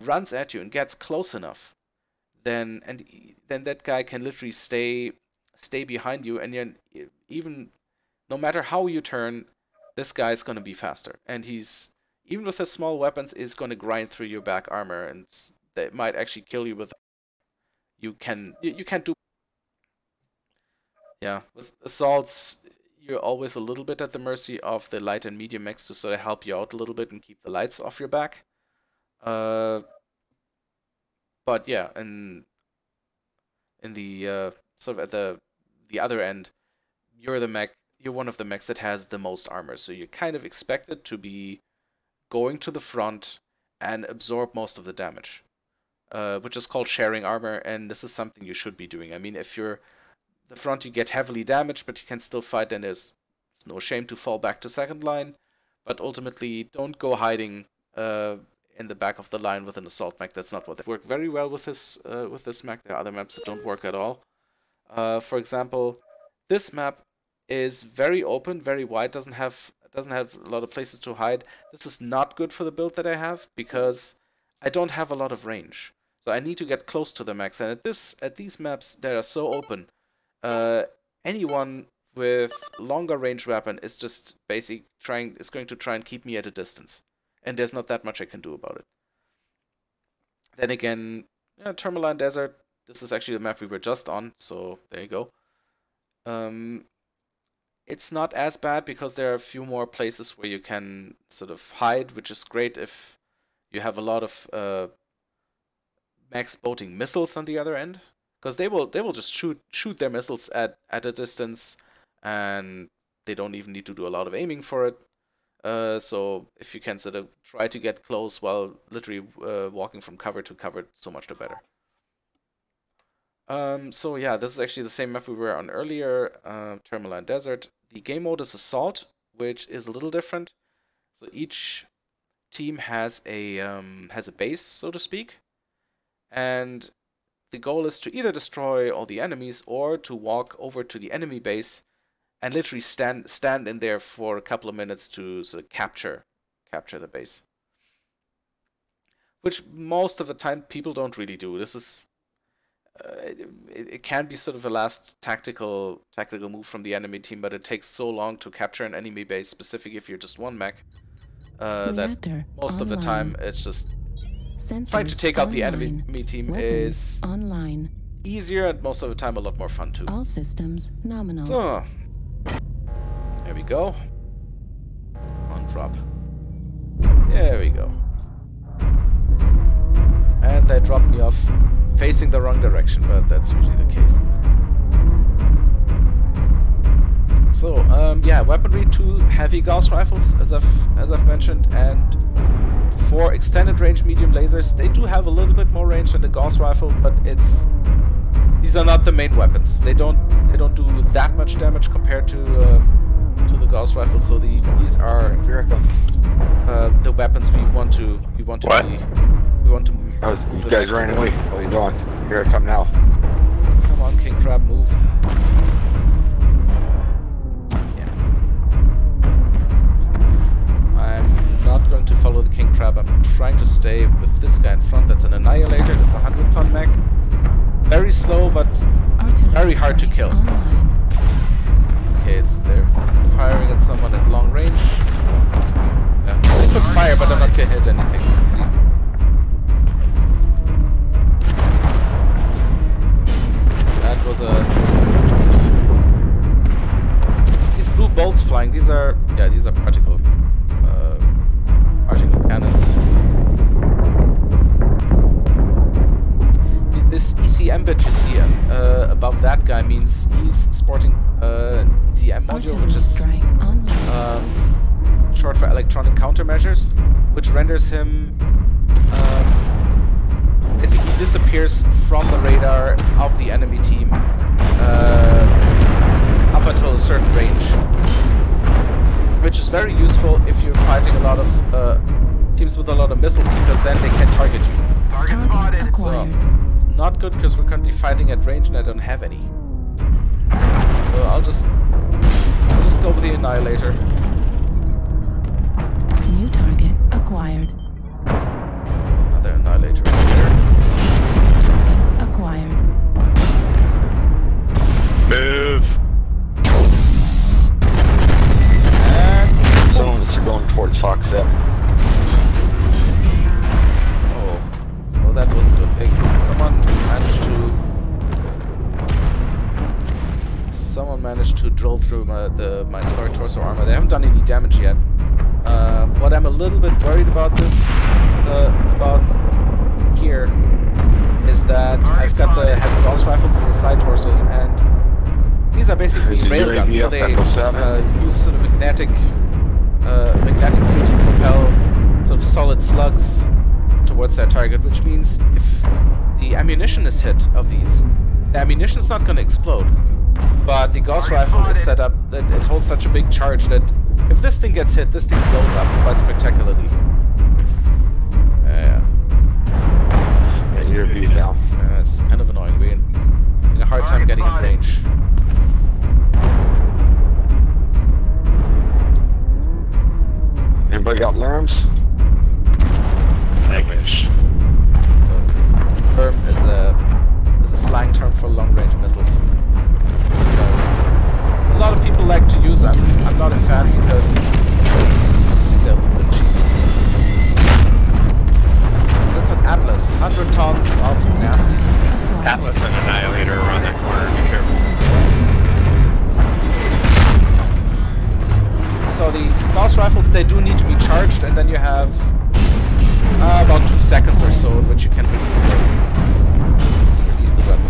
runs at you and gets close enough, then that guy can literally stay behind you, and even no matter how you turn, this guy's gonna be faster, and he's, even with his small weapons, is gonna grind through your back armor, and they might actually kill you with. You can't do. Yeah, with assaults, you're always a little bit at the mercy of the light and medium mechs to sort of help you out a little bit and keep the lights off your back. But yeah, in the sort of at the other end, you're one of the mechs that has the most armor, so you're kind of expected to be going to the front and absorb most of the damage, which is called sharing armor, and this is something you should be doing. I mean, if you're the front, you get heavily damaged, but you can still fight, then there's no shame to fall back to second line, but ultimately don't go hiding in the back of the line with an assault mech. That's not what they work very well with this mech. There are other maps that don't work at all. For example, this map is very open, very wide, doesn't have a lot of places to hide. This is not good for the build that I have because I don't have a lot of range. So I need to get close to the max, and at these maps that are so open, anyone with longer range weapon is just basically going to try and keep me at a distance, and there's not that much I can do about it. Then again, Tourmaline Desert, this is actually the map we were just on, so there you go. It's not as bad because there are a few more places where you can sort of hide, which is great if you have a lot of max boating missiles on the other end, because they will just shoot their missiles at a distance, and they don't even need to do a lot of aiming for it. So if you can sort of try to get close while literally walking from cover to cover, so much the better. So yeah, this is actually the same map we were on earlier, Tourmaline Desert. The game mode is Assault, which is a little different. So each team has a base, so to speak, and the goal is to either destroy all the enemies or to walk over to the enemy base and literally stand in there for a couple of minutes to sort of capture the base, which most of the time people don't really do. This is it can be sort of a last tactical move from the enemy team, but it takes so long to capture an enemy base, specifically if you're just one mech, that most of the time it's just trying to take out the enemy team is easier, and most of the time a lot more fun too. All systems nominal. So there we go. On drop. There we go. And they dropped me off facing the wrong direction, but that's usually the case. So yeah, weaponry, 2 heavy Gauss rifles, as I've mentioned, and 4 extended range medium lasers. They do have a little bit more range than the Gauss rifle, but these are not the main weapons. They don't do that much damage compared to the Gauss rifle. So these are the weapons we want to Oh, you guys ran away. Oh, he's on. Here I come now. Come on, King Crab, move. Yeah. I'm not going to follow the King Crab. I'm trying to stay with this guy in front. That's an Annihilator. That's a 100-ton mech. Very slow, but very hard to kill. Online. Okay, they're firing at someone at long range. Yeah, they could fire, but I'm not gonna hit anything. Let's see. That was a... These blue bolts flying, these are particle cannons. This ECM bit you see above that guy means he's sporting an ECM module, which is short for electronic countermeasures, which renders him basically disappears from the radar of the enemy team up until a certain range, which is very useful if you're fighting a lot of teams with a lot of missiles, because then they can target you. Target spotted. So it's not good because we're currently fighting at range and I don't have any. So I'll just go with the Annihilator. New target acquired. Another Annihilator right there. Acquired. Move. And Someone's going towards Fox 7. oh, well that wasn't good. Hey, someone managed to drill through my sword torso armor. They haven't done any damage yet. What I'm a little bit worried about about here is that I've got the heavy pulse rifles in the side torsos, and these are basically railguns, so they use sort of magnetic field to propel sort of solid slugs towards their target, which means if the ammunition is hit of these, the ammunition is not going to explode, but the Gauss rifle is set up that it holds such a big charge that if this thing gets hit, this thing blows up quite spectacularly. Yeah, you're down. it's kind of annoying. We're having a hard time getting in range. Anybody got lerms? Language. Worm is a slang term for long-range missiles. You know, a lot of people like to use them. I'm not a fan because I think they're a little bit cheap. So it's an Atlas, 100 tons of nastiness. Atlas and Annihilator around that corner. Be careful. So the Gauss rifles, they do need to be charged, and then you have about 2 seconds or so in which you can release the gun.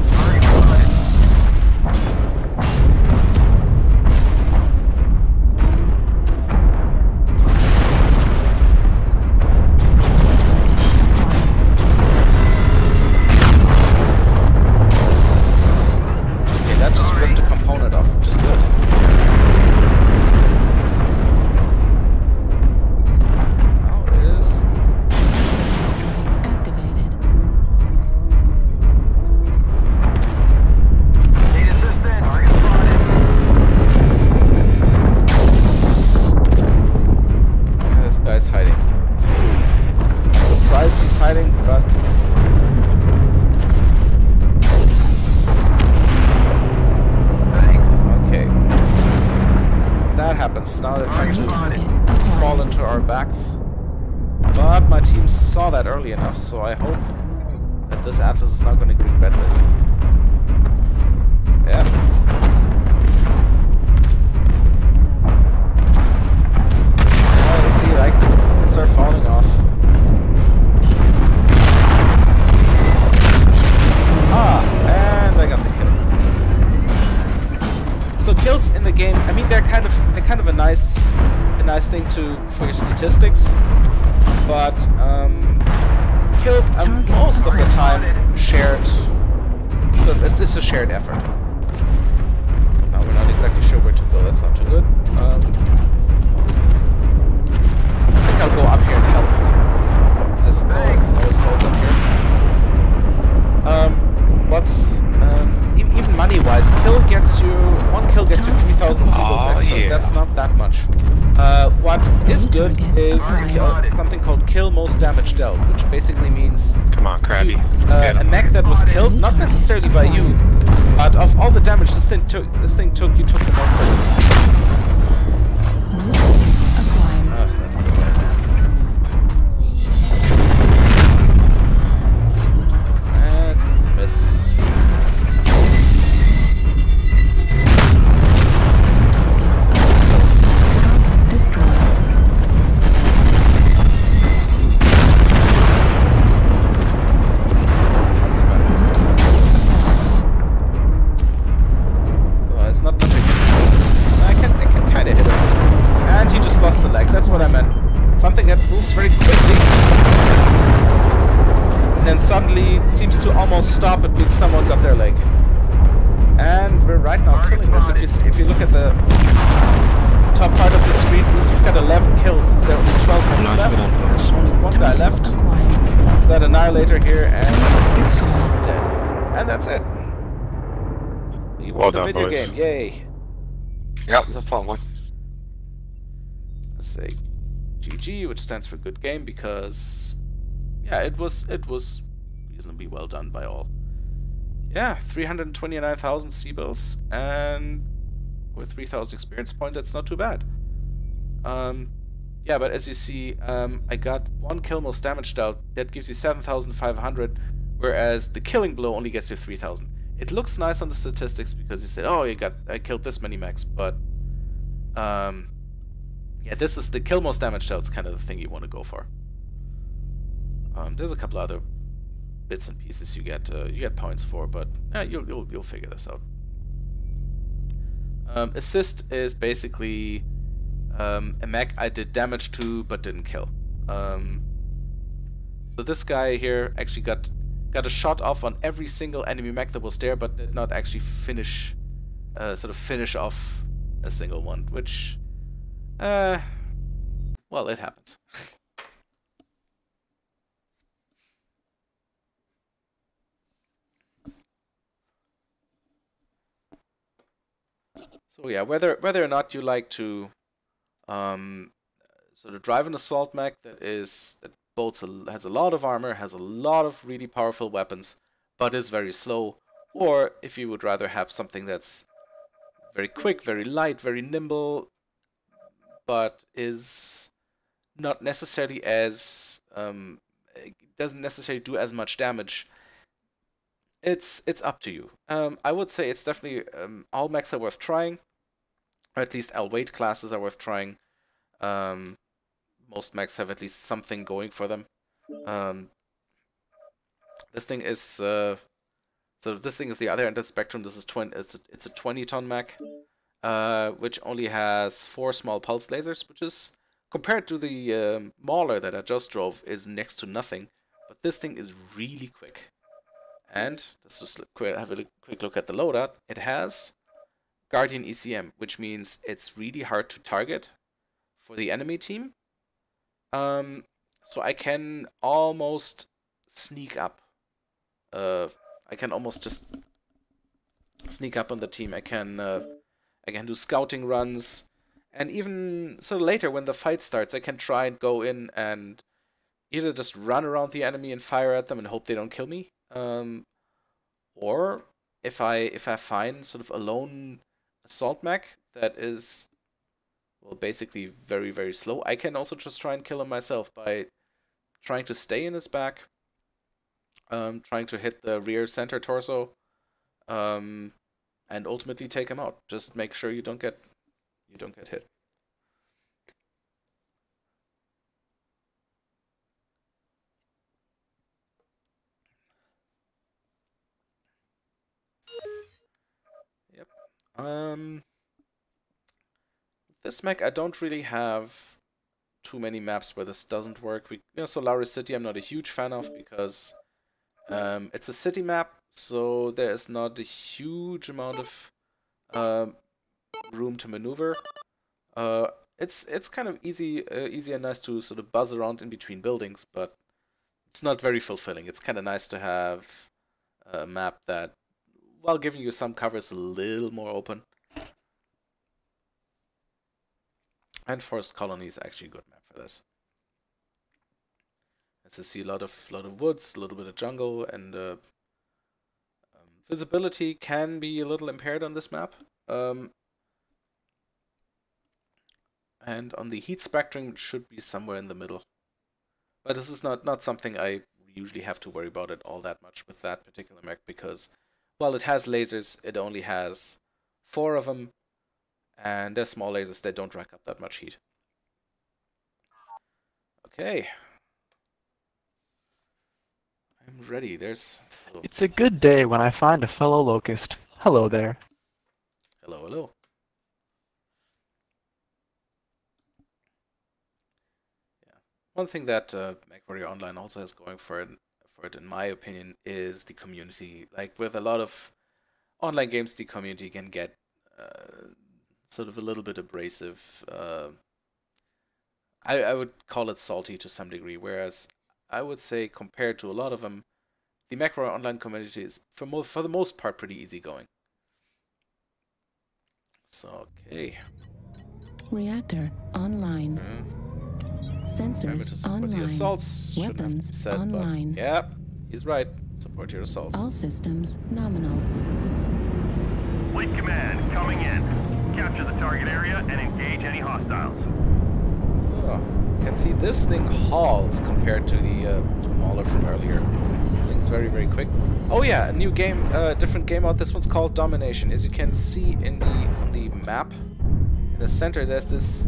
Okay, that just ripped a component off, which is good. Now they're trying to fall into our backs, but my team saw that early enough, so I hope that this Atlas is not going to regret this. Yeah. Oh, you see, like, it's are falling off. And I got the kill. So kills in the game, I mean, they're kind of a nice thing for your statistics, but kills are most of the time shared. So it's a shared effort. Now we're not exactly sure where to go. That's not too good. I think I'll go up here and help. Just no assaults up here. What's even money-wise, kill gets you 3,000 seagulls extra. yeah. That's not that much. What is good is something called kill most damage dealt, which basically means Come on, Krabby. Get a him. mech that was killed, not necessarily by you, but of all the damage this thing took, you took the most of it. Acquired. That is a bad. And it's a miss. Destroyed. It's a huntsman. So it's not much I can do. I can kind of hit him. And he just lost the leg. That's what I meant. Something that moves very quickly. And then suddenly seems to almost stop. It means someone got their leg. And we're right now killing this. If you look at the top part of the screen, it means we've got 11 kills since there are only 12 minutes left. There's only one guy left. Acquired. It's that Annihilator here, and he's dead. And that's it. We won Well the done, video boys. game. Yay. Yep, that's a fun one. Let's say GG, which stands for good game, because yeah, it was reasonably well done by all. Yeah, 329,000 C-bills, and with 3,000 experience points, that's not too bad. Yeah, but as you see, I got one kill most damage dealt. That gives you 7,500, whereas the killing blow only gets you 3,000. It looks nice on the statistics because you said, oh, I killed this many mechs, but yeah, this is the kill most damage dealt. It's kind of the thing you want to go for. There's a couple other bits and pieces you get points for, but you'll figure this out. Assist is basically a mech I did damage to but didn't kill. So this guy here actually got a shot off on every single enemy mech that was there, but did not actually finish off a single one, which well, it happens. So yeah, whether or not you like to sort of drive an assault mech that has a lot of armor, has a lot of really powerful weapons, but is very slow, or if you would rather have something that's very quick, very light, very nimble, but is not necessarily as doesn't necessarily do as much damage. It's up to you. I would say it's definitely all mechs are worth trying, or at least all weight classes are worth trying. Most mechs have at least something going for them. This thing is this thing is the other end of the spectrum. This is it's a 20-ton mech, which only has 4 small pulse lasers, which is compared to the Mauler that I just drove is next to nothing. But this thing is really quick. And let's just have a quick look at the loadout. It has Guardian ECM, which means it's really hard to target for the enemy team. So I can almost sneak up. I can almost just sneak up on the team. I can do scouting runs, and even so later when the fight starts, I can try and go in and either just run around the enemy and fire at them and hope they don't kill me. Or if I find sort of a lone assault mech that is, well, basically very, very slow, I can also just try and kill him myself by trying to stay in his back, trying to hit the rear center torso, and ultimately take him out. Just make sure you don't get hit. This mech, I don't really have too many maps where this doesn't work. Solaris City I'm not a huge fan of because it's a city map, so there is not a huge amount of room to maneuver. It's kind of easy and nice to sort of buzz around in between buildings, but it's not very fulfilling. It's kind of nice to have a map that while giving you some cover, is a little more open. And Forest Colony is actually a good map for this. As you see, a lot of woods, a little bit of jungle, and visibility can be a little impaired on this map. And on the heat spectrum, it should be somewhere in the middle. But this is not something I usually have to worry about it all that much with that particular mech, because while it has lasers, it only has 4 of them, and they're small lasers, they don't rack up that much heat. Okay. I'm ready. There's... Oh. It's a good day when I find a fellow locust. Hello there. Hello, hello. One thing that Mechwarrior Online also has going for it, in my opinion, is the community. Like, with a lot of online games, the community can get sort of a little bit abrasive. I would call it salty to some degree, whereas I would say, compared to a lot of them, the Mechwarrior Online community is, for the most part, pretty easygoing. So, okay. Reactor online. Sensors online. The assaults Weapons said, online. But, yeah, he's right. Support your assaults. All systems nominal. Fleet command coming in. Capture the target area and engage any hostiles. So you can see this thing hauls compared to the Mauler from earlier. This thing's very, very quick. Oh yeah, a new game, different game out. This one's called Domination. As you can see on the map, in the center there's this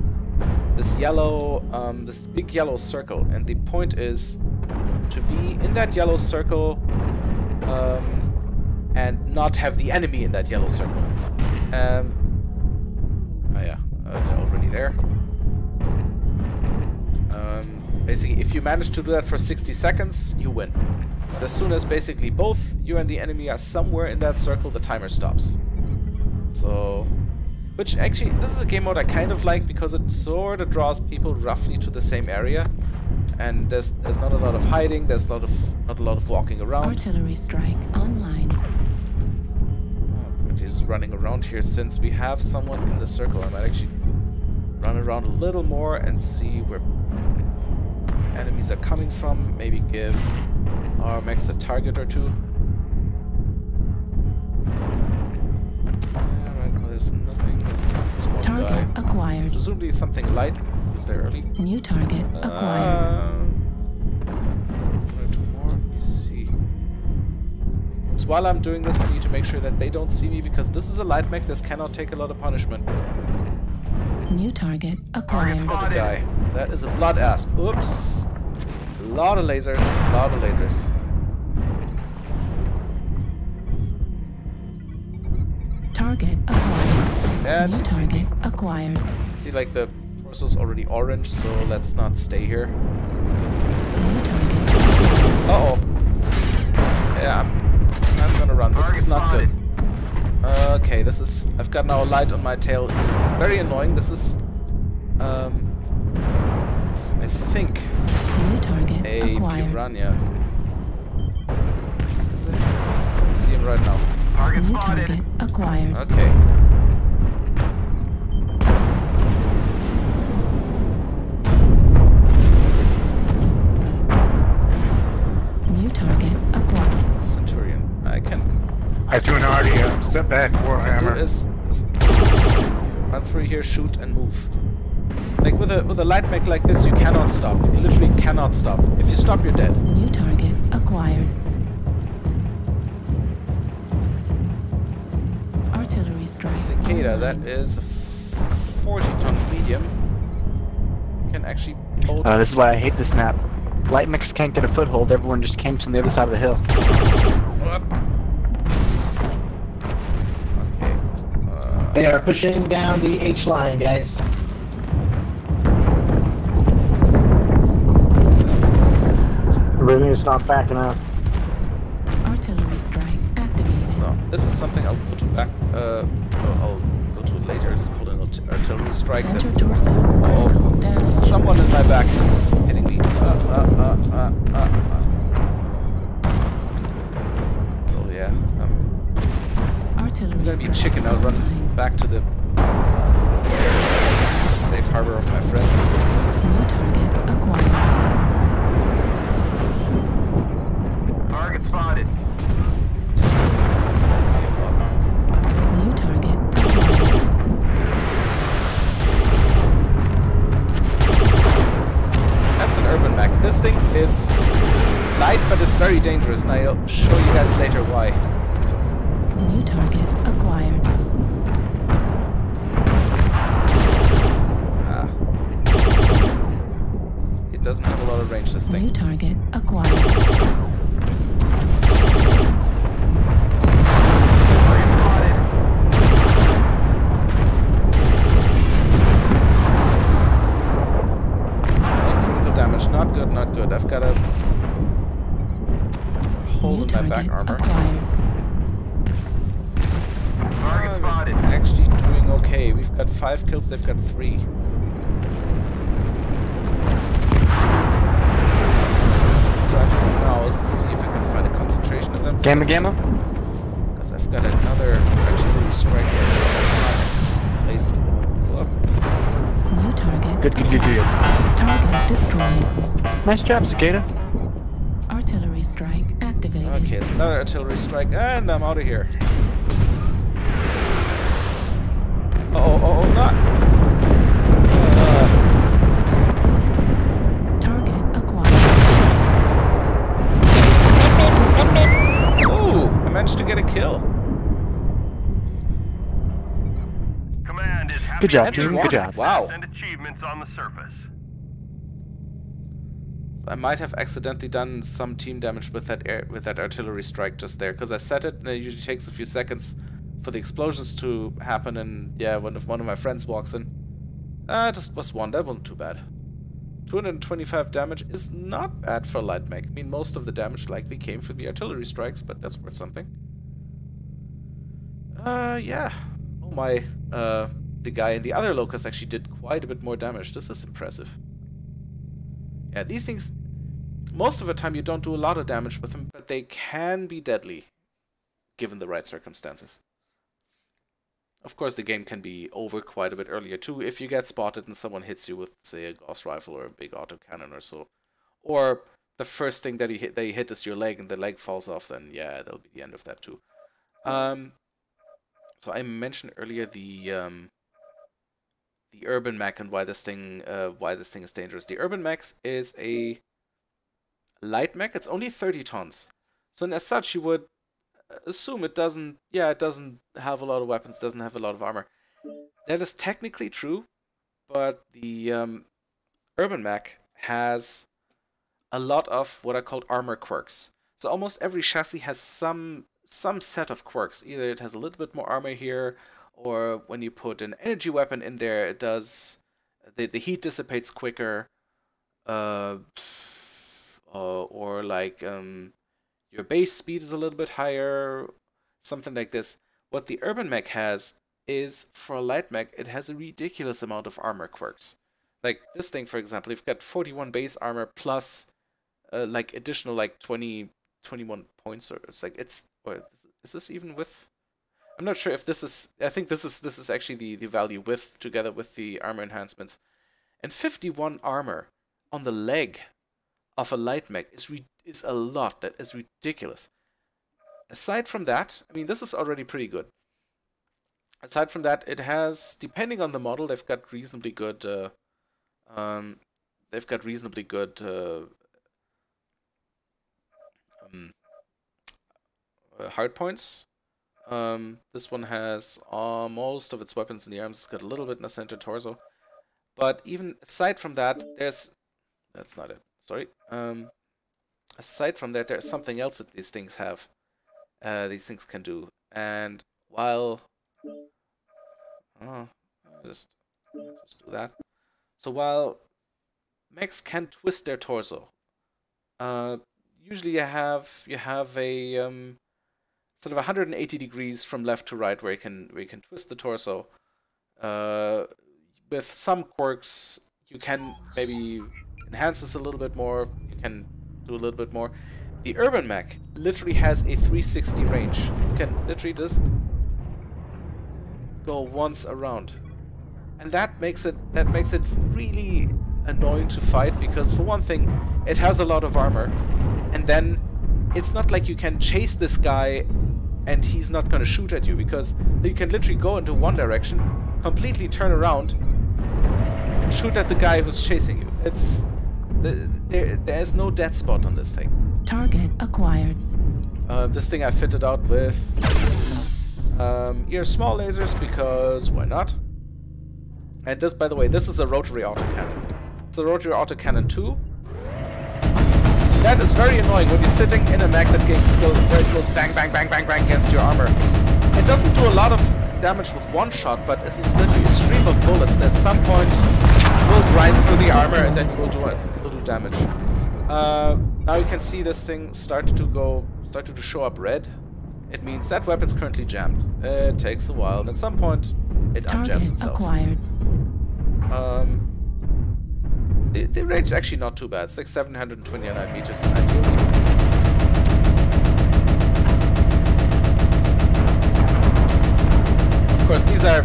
yellow, this big yellow circle, and the point is to be in that yellow circle and not have the enemy in that yellow circle. Oh yeah, they're already there. Basically, if you manage to do that for 60 seconds, you win. But as soon as basically both you and the enemy are somewhere in that circle, the timer stops. So... Which actually, this is a game mode I kind of like, because it sort of draws people roughly to the same area, and there's not a lot of hiding. There's not a lot of walking around. Artillery strike online. Oh, I'm just running around here. Since we have someone in the circle, I might actually run around a little more and see where enemies are coming from. Maybe give our mechs a target or two. There's nothing. There's this one Target guy. acquired. Presumably something light. Who's there early? New target acquired. One or two more. Let me see. So while I'm doing this, I need to make sure that they don't see me, because this is a light mech. This cannot take a lot of punishment. New target acquired. There's a guy. That is a blood asp. Oops. A lot of lasers. A lot of lasers. Target acquired. And New you see me. target acquired. See, like, the torso's already orange, so let's not stay here. New target. Uh-oh. Yeah, I'm gonna run. This is not good. Okay, this is... I've got now a light on my tail. It's very annoying. This is... I think... New target a acquired. piranha. Is it? I can see him right now. Target New spotted. target acquired. Okay. New target acquired. Centurion. I can... I do an RDM. Step back, What I can do Warhammer. is just run through here, shoot, and move. Like, with a light mech like this, you cannot stop. You literally cannot stop. If you stop, you're dead. New target acquired. Artillery strike. Cicada, that online. is a 40-ton medium. Can actually hold... This is why I hate this map. Light mechs can't get a foothold. Everyone just camps on the other side of the hill. Up. Okay. They are pushing down the H line, guys. We need to stop backing up. Artillery strike activated. So, this is something I'll go to back... I'll go to later. It's called an artillery strike. Center That, torso critical damage. someone in my back is hitting me. So yeah, gonna be chicken. I'll run back to the safe harbor of my friends. New target acquired. Target spotted. It's not something I see a lot. New target acquired. That's an urban mech. This thing is light, but it's very dangerous, and I'll show you guys later why. New target acquired. It doesn't have a lot of range, this New thing. target acquired. Critical damage, not good, not good. I've got a hole New in my back target armor. acquired. Target I'm spotted. actually doing okay. We've got 5 kills, they've got 3. Try to do now is see if I can find a concentration of them. Gamma Gamma? Because I've got another artillery strike place. Look. New target. Good. Target destroyed. Nice job, Cicada. Artillery strike activated. Okay, it's another artillery strike, and I'm out of here. Not. Target acquired. Ooh, I managed to get a kill. Command is happy Good job, to team. won. Good job. Wow. and achievements on the surface. I might have accidentally done some team damage with that artillery strike just there, because I set it, and it usually takes a few seconds for the explosions to happen, and yeah, when one of my friends walks in. Just was one. That wasn't too bad. 225 damage is not bad for a light mech. I mean, most of the damage likely came from the artillery strikes, but that's worth something. Yeah. Oh my, the guy in the other locus actually did quite a bit more damage. This is impressive. Yeah, these things, most of the time you don't do a lot of damage with them, but they can be deadly, given the right circumstances. Of course, the game can be over quite a bit earlier too, if you get spotted and someone hits you with, say, a Gauss rifle or a big autocannon or so. Or the first thing that they hit is your leg and the leg falls off, then yeah, that'll be the end of that too. So I mentioned earlier the urban mech and why this thing is dangerous. The urban mech is a light mech. It's only 30 tons. So as such, you would assume it doesn't have a lot of weapons, doesn't have a lot of armor. That is technically true, but the urban mech has a lot of what are called armor quirks. So almost every chassis has some set of quirks. Either it has a little bit more armor here, or when you put an energy weapon in there, it does the heat dissipates quicker, or like your base speed is a little bit higher, something like this. What the urban mech has is, for a light mech, it has a ridiculous amount of armor quirks. Like this thing, for example, you've got 41 base armor plus like additional like 21 points, or it's like or is this even with? I'm not sure if this is. I think this is actually the value with, together with the armor enhancements, and 51 armor on the leg of a light mech is a lot. That is ridiculous. Aside from that, I mean, this is already pretty good. Aside from that, it has, depending on the model, they've got reasonably good. Hard points. This one has most of its weapons in the arms. It's got a little bit in the center torso. But even aside from that, that's not it. Sorry. Aside from that, there's something else that these things have. These things can do. And while... let's just do that. So while mechs can twist their torso, usually you have a sort of 180 degrees from left to right where you can twist the torso. With some quirks, you can maybe enhance this a little bit more. You can do a little bit more. The urban mech literally has a 360 range. You can literally just go once around. And that makes it really annoying to fight, because for one thing, it has a lot of armor, and then it's not like you can chase this guy and he's not going to shoot at you, because you can literally go into one direction, completely turn around, and shoot at the guy who's chasing you. There's no dead spot on this thing. Target acquired. This thing I fitted out with small lasers, because why not? And this, by the way, this is a rotary autocannon. It's a rotary autocannon 2. That is very annoying when you're sitting in a mech where it goes bang, bang, bang, bang, bang against your armor. It doesn't do a lot of damage with one shot, but this is literally a stream of bullets that at some point will grind through the armor, and then you will do damage. Now you can see this thing started to show up red. It means that weapon's currently jammed. It takes a while, and at some point it unjams itself. Acquired. The range is actually not too bad. It's like 729 meters ideally. Of course, these are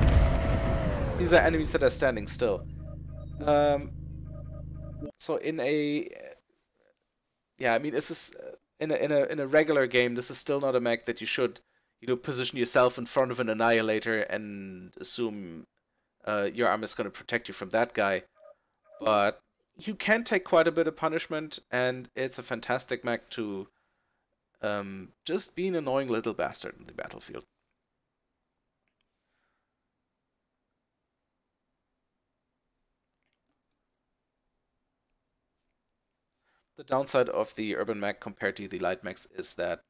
enemies that are standing still. So in a I mean, this is in a regular game. This is still not a mech that you should, position yourself in front of an annihilator and assume your armor is going to protect you from that guy. But you can take quite a bit of punishment, and it's a fantastic mech to just be an annoying little bastard in the battlefield. The downside of the urban mech compared to the light mechs is that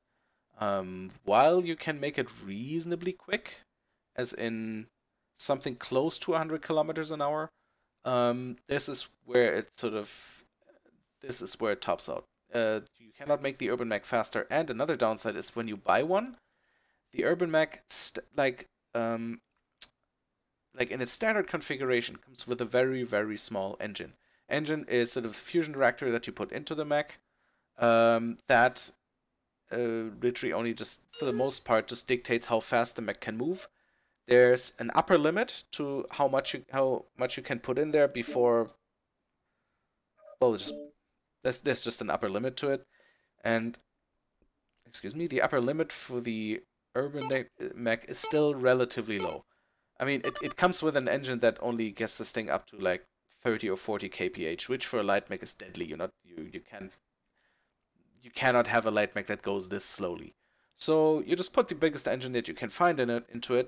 while you can make it reasonably quick, as in something close to 100 kilometers an hour, this is where it tops out. You cannot make the urban mech faster, and another downside is when you buy one, the urban mech like in its standard configuration comes with a very, very small engine. Engine is sort of the fusion reactor that you put into the mech, that literally only just, for the most part, just dictates how fast the mech can move. There's an upper limit to how much you can put in there before. Well, there's just an upper limit to it, and the upper limit for the urban mech is still relatively low. I mean, it comes with an engine that only gets this thing up to like 30 or 40 kph, which for a light mech is deadly. You cannot have a light mech that goes this slowly. So you just put the biggest engine that you can find into it.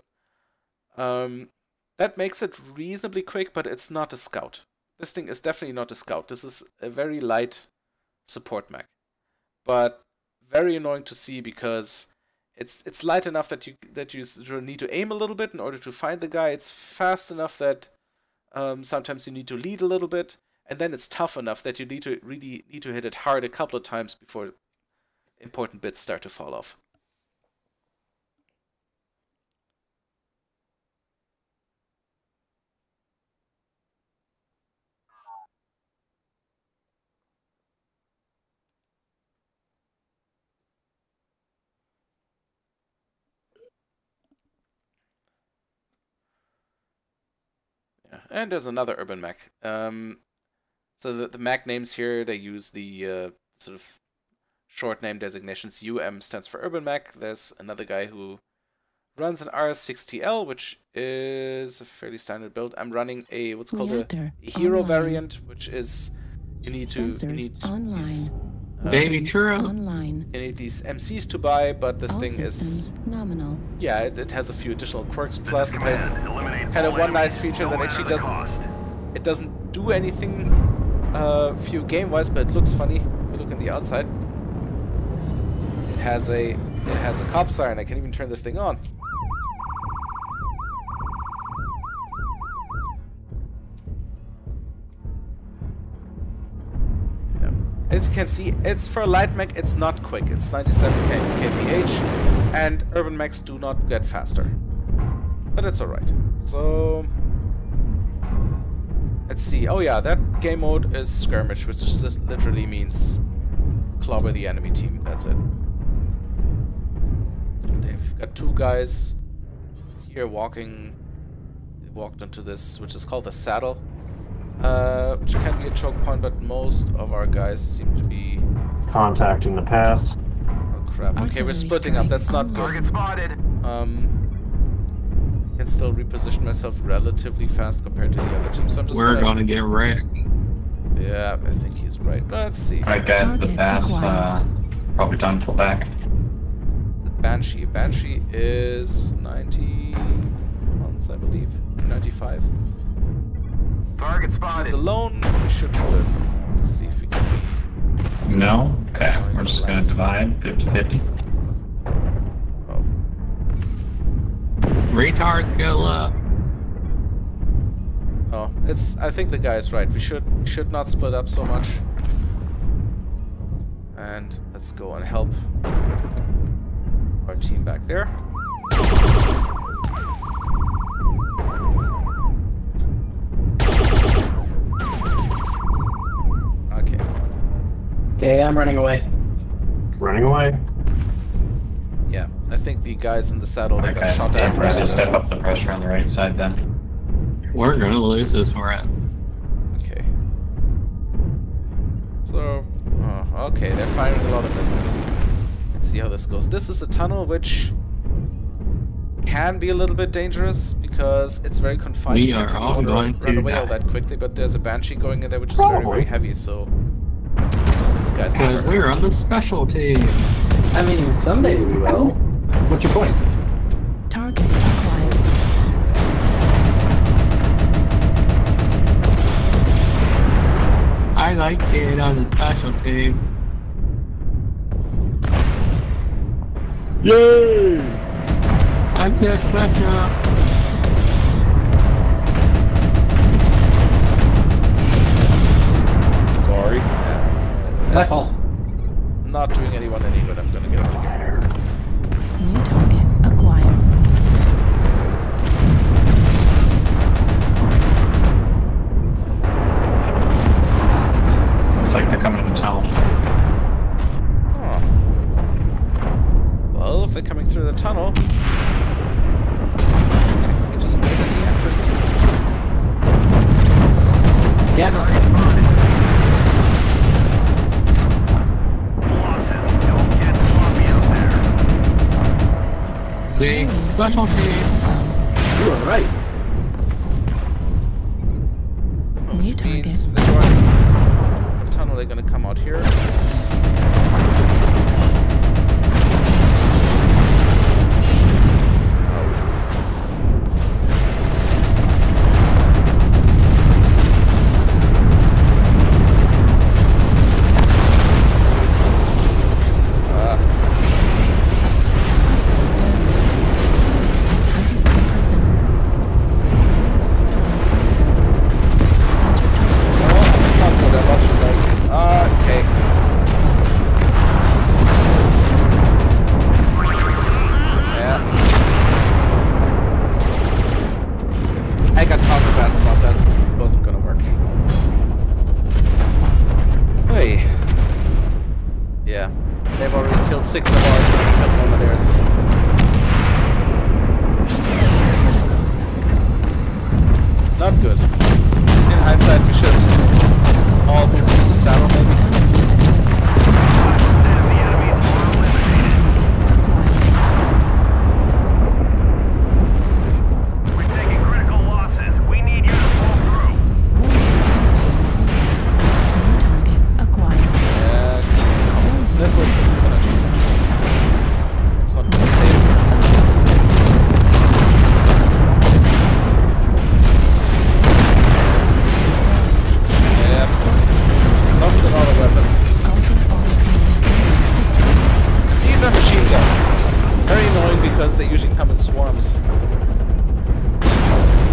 That makes it reasonably quick, but it's not a scout. This thing is definitely not a scout. This is a very light support mech, but very annoying to see, because it's light enough that you need to aim a little bit in order to find the guy. It's fast enough that sometimes you need to lead a little bit, and then it's tough enough that you really need to hit it hard a couple of times before important bits start to fall off. And there's another urban mech. So the mech names here, they use the sort of short name designations. UM stands for urban mech. There's another guy who runs an RS-60L, which is a fairly standard build. I'm running a what's called a hero variant, which is you need these, Baby true. Online. You need these MCs to buy, but this thing is nominal. Yeah, it has a few additional quirks. Plus, it has kind of one nice feature that actually doesn't do anything for you game-wise, but it looks funny if you look on the outside. It has a cop siren. I can even turn this thing on. As you can see, it's for a light mech, it's not quick. It's 97 kph, and urban mechs do not get faster. But it's alright. So let's see. Oh yeah, that game mode is skirmish, which just literally means clobber the enemy team. That's it. They've got two guys here walking walked into this, which is called the saddle, which can be a choke point, but most of our guys seem to be Contacting the path. oh crap. Okay, we're splitting up. That's not good. Target spotted. I can still reposition myself relatively fast compared to the other team, so I'm just We're gonna get wrecked. Yeah, I think he's right. Let's see. Alright guys, the pass, probably time to pull back. Banshee. Banshee is 90 pounds, I believe. 95. Target He's spotted. alone. We should be good. Let's see if we can be. No? Okay, we're just gonna divide 50-50. Oh. Retards go up. Oh, it's. I think the guy's right. We should not split up so much. And let's go and help our team back there. Okay. Okay, I'm running away. Running away. Yeah, I think the guys in the saddle they got Okay, shot at. we're gonna step up the pressure on the right side then. We're gonna lose this rat. Okay. So, okay, they're firing a lot of missiles. Let's see how this goes. This is a tunnel which can be a little bit dangerous because it's very confined. We You can't are really all wanna going run to away all die. that quickly, but there's a Banshee going in there which is very, very heavy, so this guy's Because cover. we're on the special team. I mean, someday we will. What's your point? Target acquired. I like it on the special team. Yay! I'm just special. Sorry. This is not doing anyone any good. I'm gonna get out of here. New target acquired. Looks like they're coming into town. Oh. Well, if they're coming through the tunnel, technically just wait at the entrance. Yeah. Losses. Don't get sloppy out there. See? Special team. You are right. New Which target. means if they're going the tunnel, they're gonna come out here. That's not good. I lost the leg. Okay. Yeah. I got caught in a bad spot. That wasn't gonna work. Hey. Yeah. They've already killed 6 of ours. We killed 1 of theirs. Not good. In hindsight, we should have just all moved to the saddle, maybe. The enemies are eliminated. We're taking critical losses. We need you to pull through. New target acquired. Yeah. Missiles is gonna. It's not gonna save. Yeah. Lost a lot of weapons. These are machine guns. Very annoying because they usually come in swarms.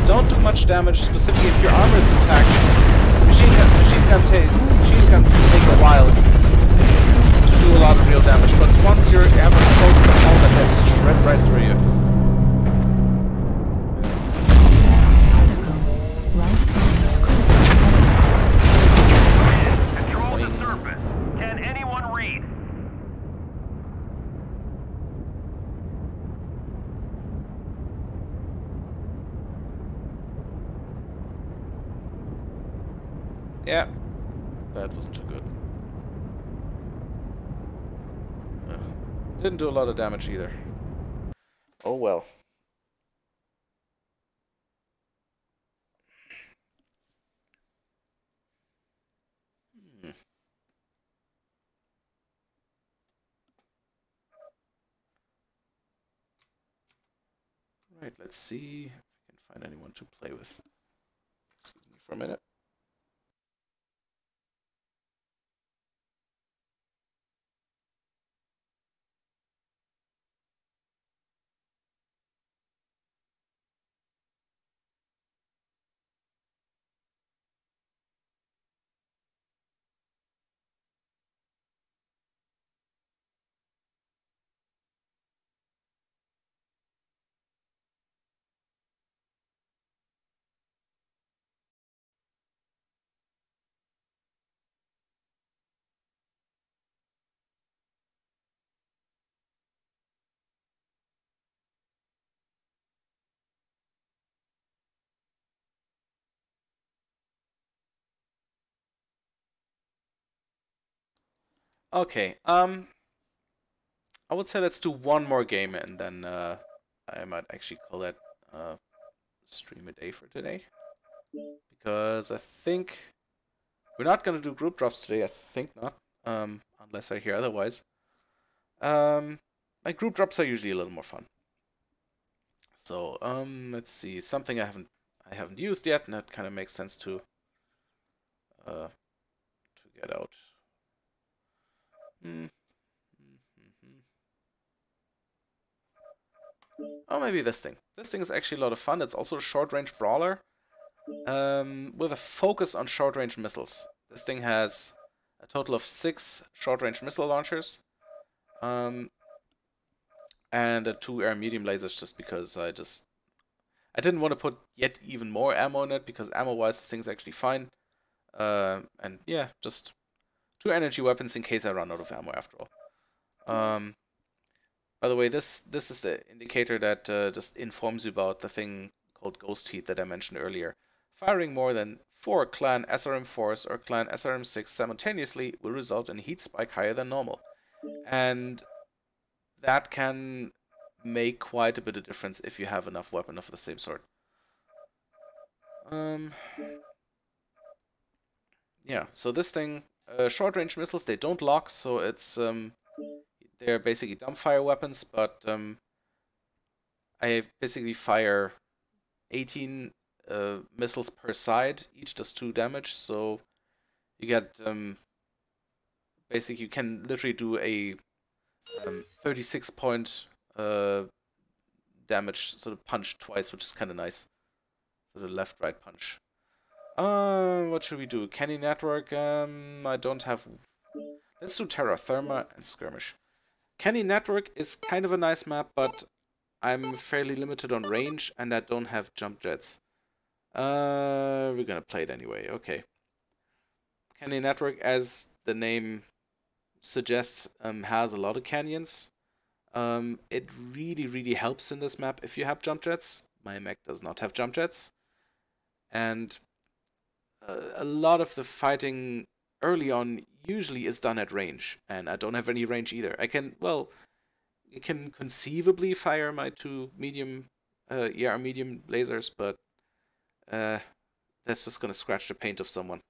Don't do much damage, specifically if your armor is intact. Machine guns take a while to do a lot of real damage, but once you have a close component, they just shred right through you. Critical. Right. Control the surface. Can anyone read? Yeah, that wasn't too good. Didn't do a lot of damage either. Oh well. Right, let's see if we can find anyone to play with. Excuse me for a minute. Okay, I would say let's do one more game and then I might actually call that stream a day for today. Because I think we're not gonna do group drops today, I think not. Unless I hear otherwise. My group drops are usually a little more fun. So, let's see, something I haven't used yet, and that kind of makes sense to get out. Oh, maybe this thing. This thing is actually a lot of fun. It's also a short-range brawler with a focus on short-range missiles. This thing has a total of 6 short-range missile launchers and 2 air medium lasers, just because I didn't want to put yet even more ammo in it, because ammo-wise this thing's actually fine. And yeah, just 2 energy weapons in case I run out of ammo after all. By the way, this is the indicator that just informs you about the thing called Ghost Heat that I mentioned earlier. Firing more than 4 Clan SRM4s or Clan SRM6 simultaneously will result in a heat spike higher than normal. And that can make quite a bit of difference if you have enough weapon of the same sort. Yeah, so this thing, short-range missiles, they don't lock, so it's they're basically dumbfire weapons, but I basically fire 18 missiles per side. Each does 2 damage, so you get basically you can literally do a 36 point damage sort of punch twice, which is kind of nice. So the left-right punch. What should we do? Canny Network? I don't have. Let's do Terra Therma and Skirmish. Canny Network is kind of a nice map, but I'm fairly limited on range, and I don't have jump jets. We're gonna play it anyway, okay. Canny Network, as the name suggests, has a lot of canyons. It really helps in this map if you have jump jets. My mech does not have jump jets. And a lot of the fighting early on usually is done at range, and I don't have any range either. I can conceivably fire my 2 medium medium lasers, but that's just gonna scratch the paint of someone.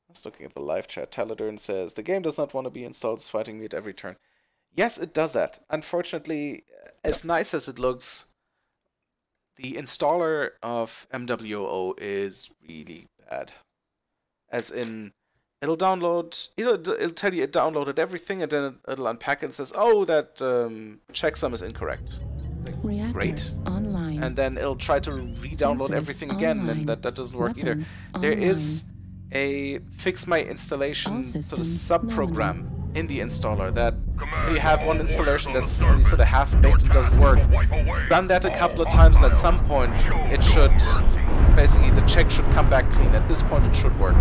I was looking at the live chat. Taladern says, the game does not want to be installed as fighting me at every turn. Yes, it does that. Unfortunately, as nice as it looks, the installer of MWO is really bad. As in, it'll download, it'll tell you it downloaded everything, and then it'll unpack it and says, oh, that checksum is incorrect. Like, great. Online. And then it'll try to re-download Sensors everything again, online. and that doesn't work Weapons either. There online. is a fix my installation All sort of systems sub-program in the installer that when you have one installation that's only sort of half-baked and doesn't work, run that a couple of times, and at some point it should, basically the check should come back clean. At this point it should work.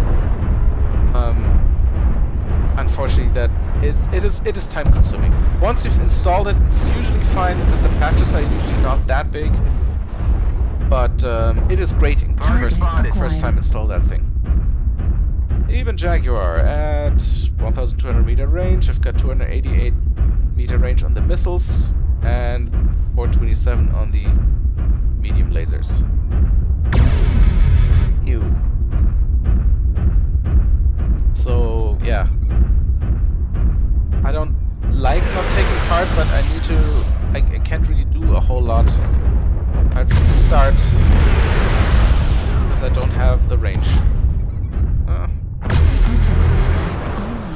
unfortunately, that it is time consuming. Once you've installed it, it's usually fine because the patches are usually not that big. But it is grating the first time install that thing. Even Jaguar at 1,200 meter range. I've got 288 meter range on the missiles and 427 on the medium lasers. Ew. So yeah, I don't like not taking part, but I need to. I can't really do a whole lot right from the start because I don't have the range.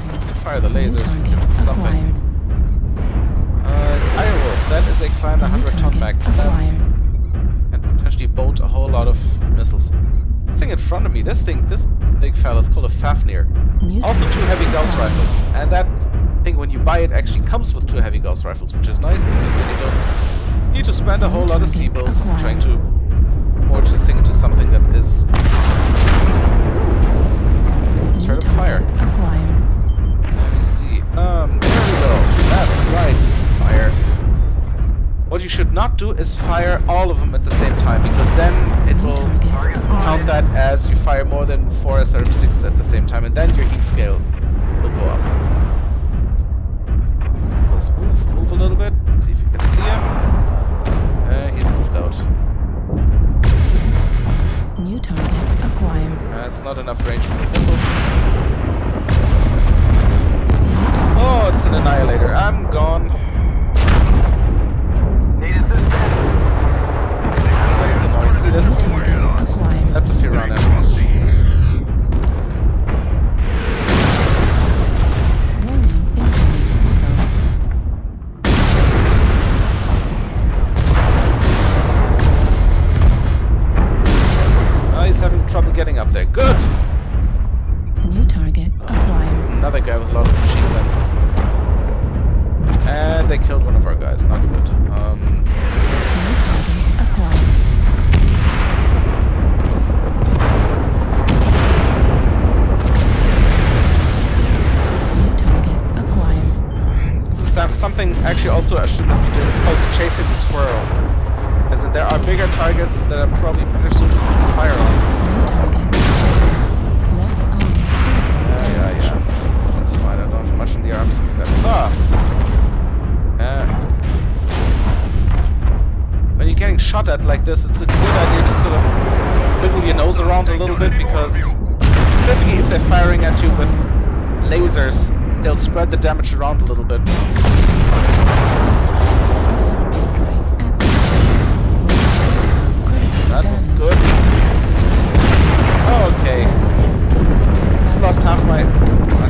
You can fire the lasers in case it's something. Iron Wolf, that is a Kleiner 100-ton mag. And potentially boat a whole lot of missiles. This thing in front of me, this big fella is called a Fafnir. Also 2 heavy Gauss rifles. And that thing, when you buy it, actually comes with 2 heavy Gauss rifles, which is nice because then you don't need to spend a whole lot of C-bills trying to forge this thing into something that is... Start up fire. Let me see. There we go. Left, right, fire. What you should not do is fire all of them at the same time, because then it will count that as you fire more than 4 SRM6s at the same time, and then your heat scale will go up. Let's move a little bit, see if you can see him. He's moved out. New target acquired. That's not enough range for the missiles. Oh, it's an annihilator. I'm gone. Need assistance? That's annoying. See, this is... Acquired. That's a piranha. Warning, incoming missile. He's having trouble getting up there. Good! New target There's acquired. another guy with a lot of machine guns. And they killed one of our guys. Not good. New target acquired. New target acquired. This is something actually also I should not be doing. It's called chasing the squirrel. As in, there are bigger targets that are probably better suited to fire on. New target. Left arm critical damage. Yeah. That's fine. I don't have much in the arms of that. When you're getting shot at like this, it's a good idea to sort of wiggle your nose around a little bit, because specifically if they're firing at you with lasers, they'll spread the damage around a little bit. That was good. Oh, okay. Just lost half my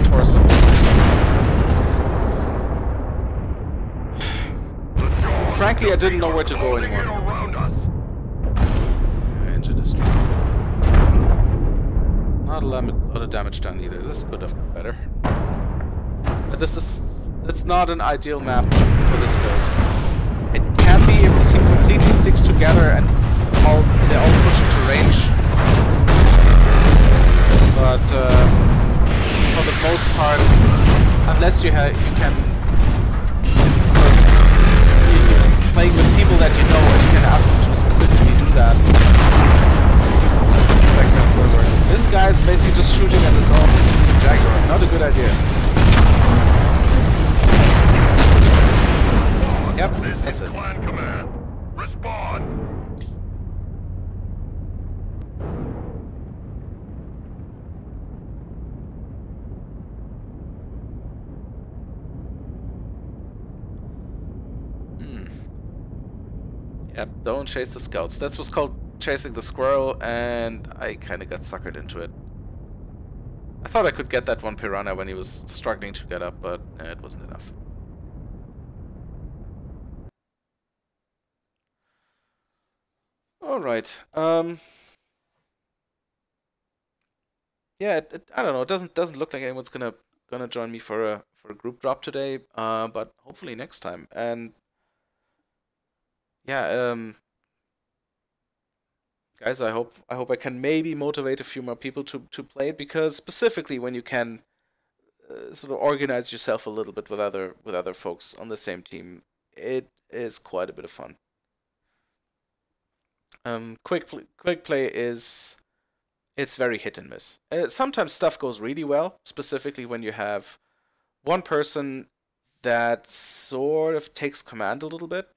torso. Frankly, I didn't know where to go anymore. Engine destroyed. Not a lot of damage done either. This could have been better. But it's not an ideal map for this build. It can be if the team completely sticks together and they all push into range. But for the most part, unless you can playing with people that you know and you can ask them to specifically do that. This is that kind of where this guy is basically just shooting at his own Jaguar. Not a good idea. Yep, that's it. Command. Respond. Yep, don't chase the scouts. That's what's called chasing the squirrel, and I kind of got suckered into it. I thought I could get that one piranha when he was struggling to get up, but it wasn't enough. Alright, yeah, I don't know, it doesn't look like anyone's gonna join me for a group drop today, but hopefully next time. And yeah, guys, I hope I can maybe motivate a few more people to play it, because specifically when you can sort of organize yourself a little bit with other folks on the same team, it is quite a bit of fun. Quick play is it's very hit and miss. Sometimes stuff goes really well, specifically when you have one person that sort of takes command a little bit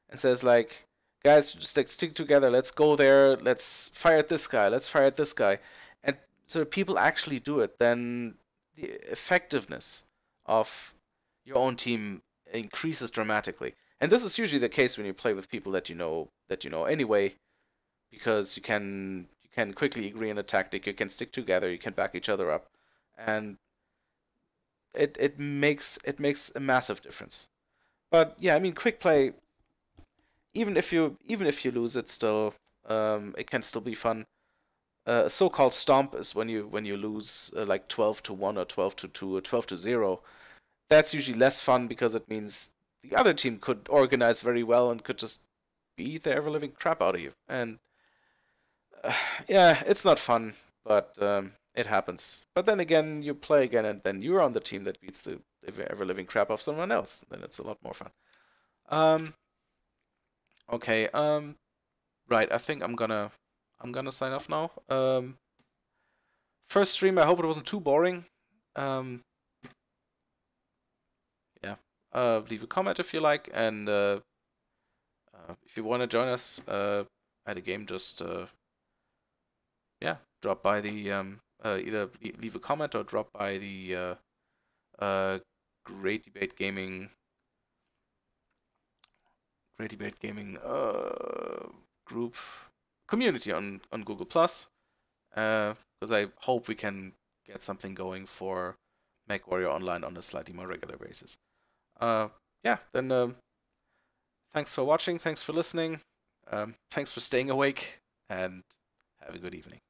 and says like, guys, stick together, let's go there, let's fire at this guy, let's fire at this guy. And so if people actually do it, then the effectiveness of your own team increases dramatically. And this is usually the case when you play with people that you know anyway, because you can quickly agree on a tactic, you can stick together, you can back each other up, and it makes a massive difference. But yeah, I mean, quick play, even if you lose, it still it can still be fun. A so-called stomp is when you lose like 12-1 or 12-2 or 12-0. That's usually less fun because it means the other team could organize very well and could just beat the ever-living crap out of you. And yeah, it's not fun, but it happens. But then again, you play again, and then you're on the team that beats the ever-living crap off someone else. Then it's a lot more fun. Okay. Right. I think I'm gonna sign off now. First stream. I hope it wasn't too boring. Yeah. Leave a comment if you like, and if you want to join us at a game, just yeah, drop by the either leave a comment or drop by the Great Debate Gaming group community on Google Plus, because I hope we can get something going for Mechwarrior Online on a slightly more regular basis. Yeah, then thanks for watching, thanks for listening, thanks for staying awake, and have a good evening.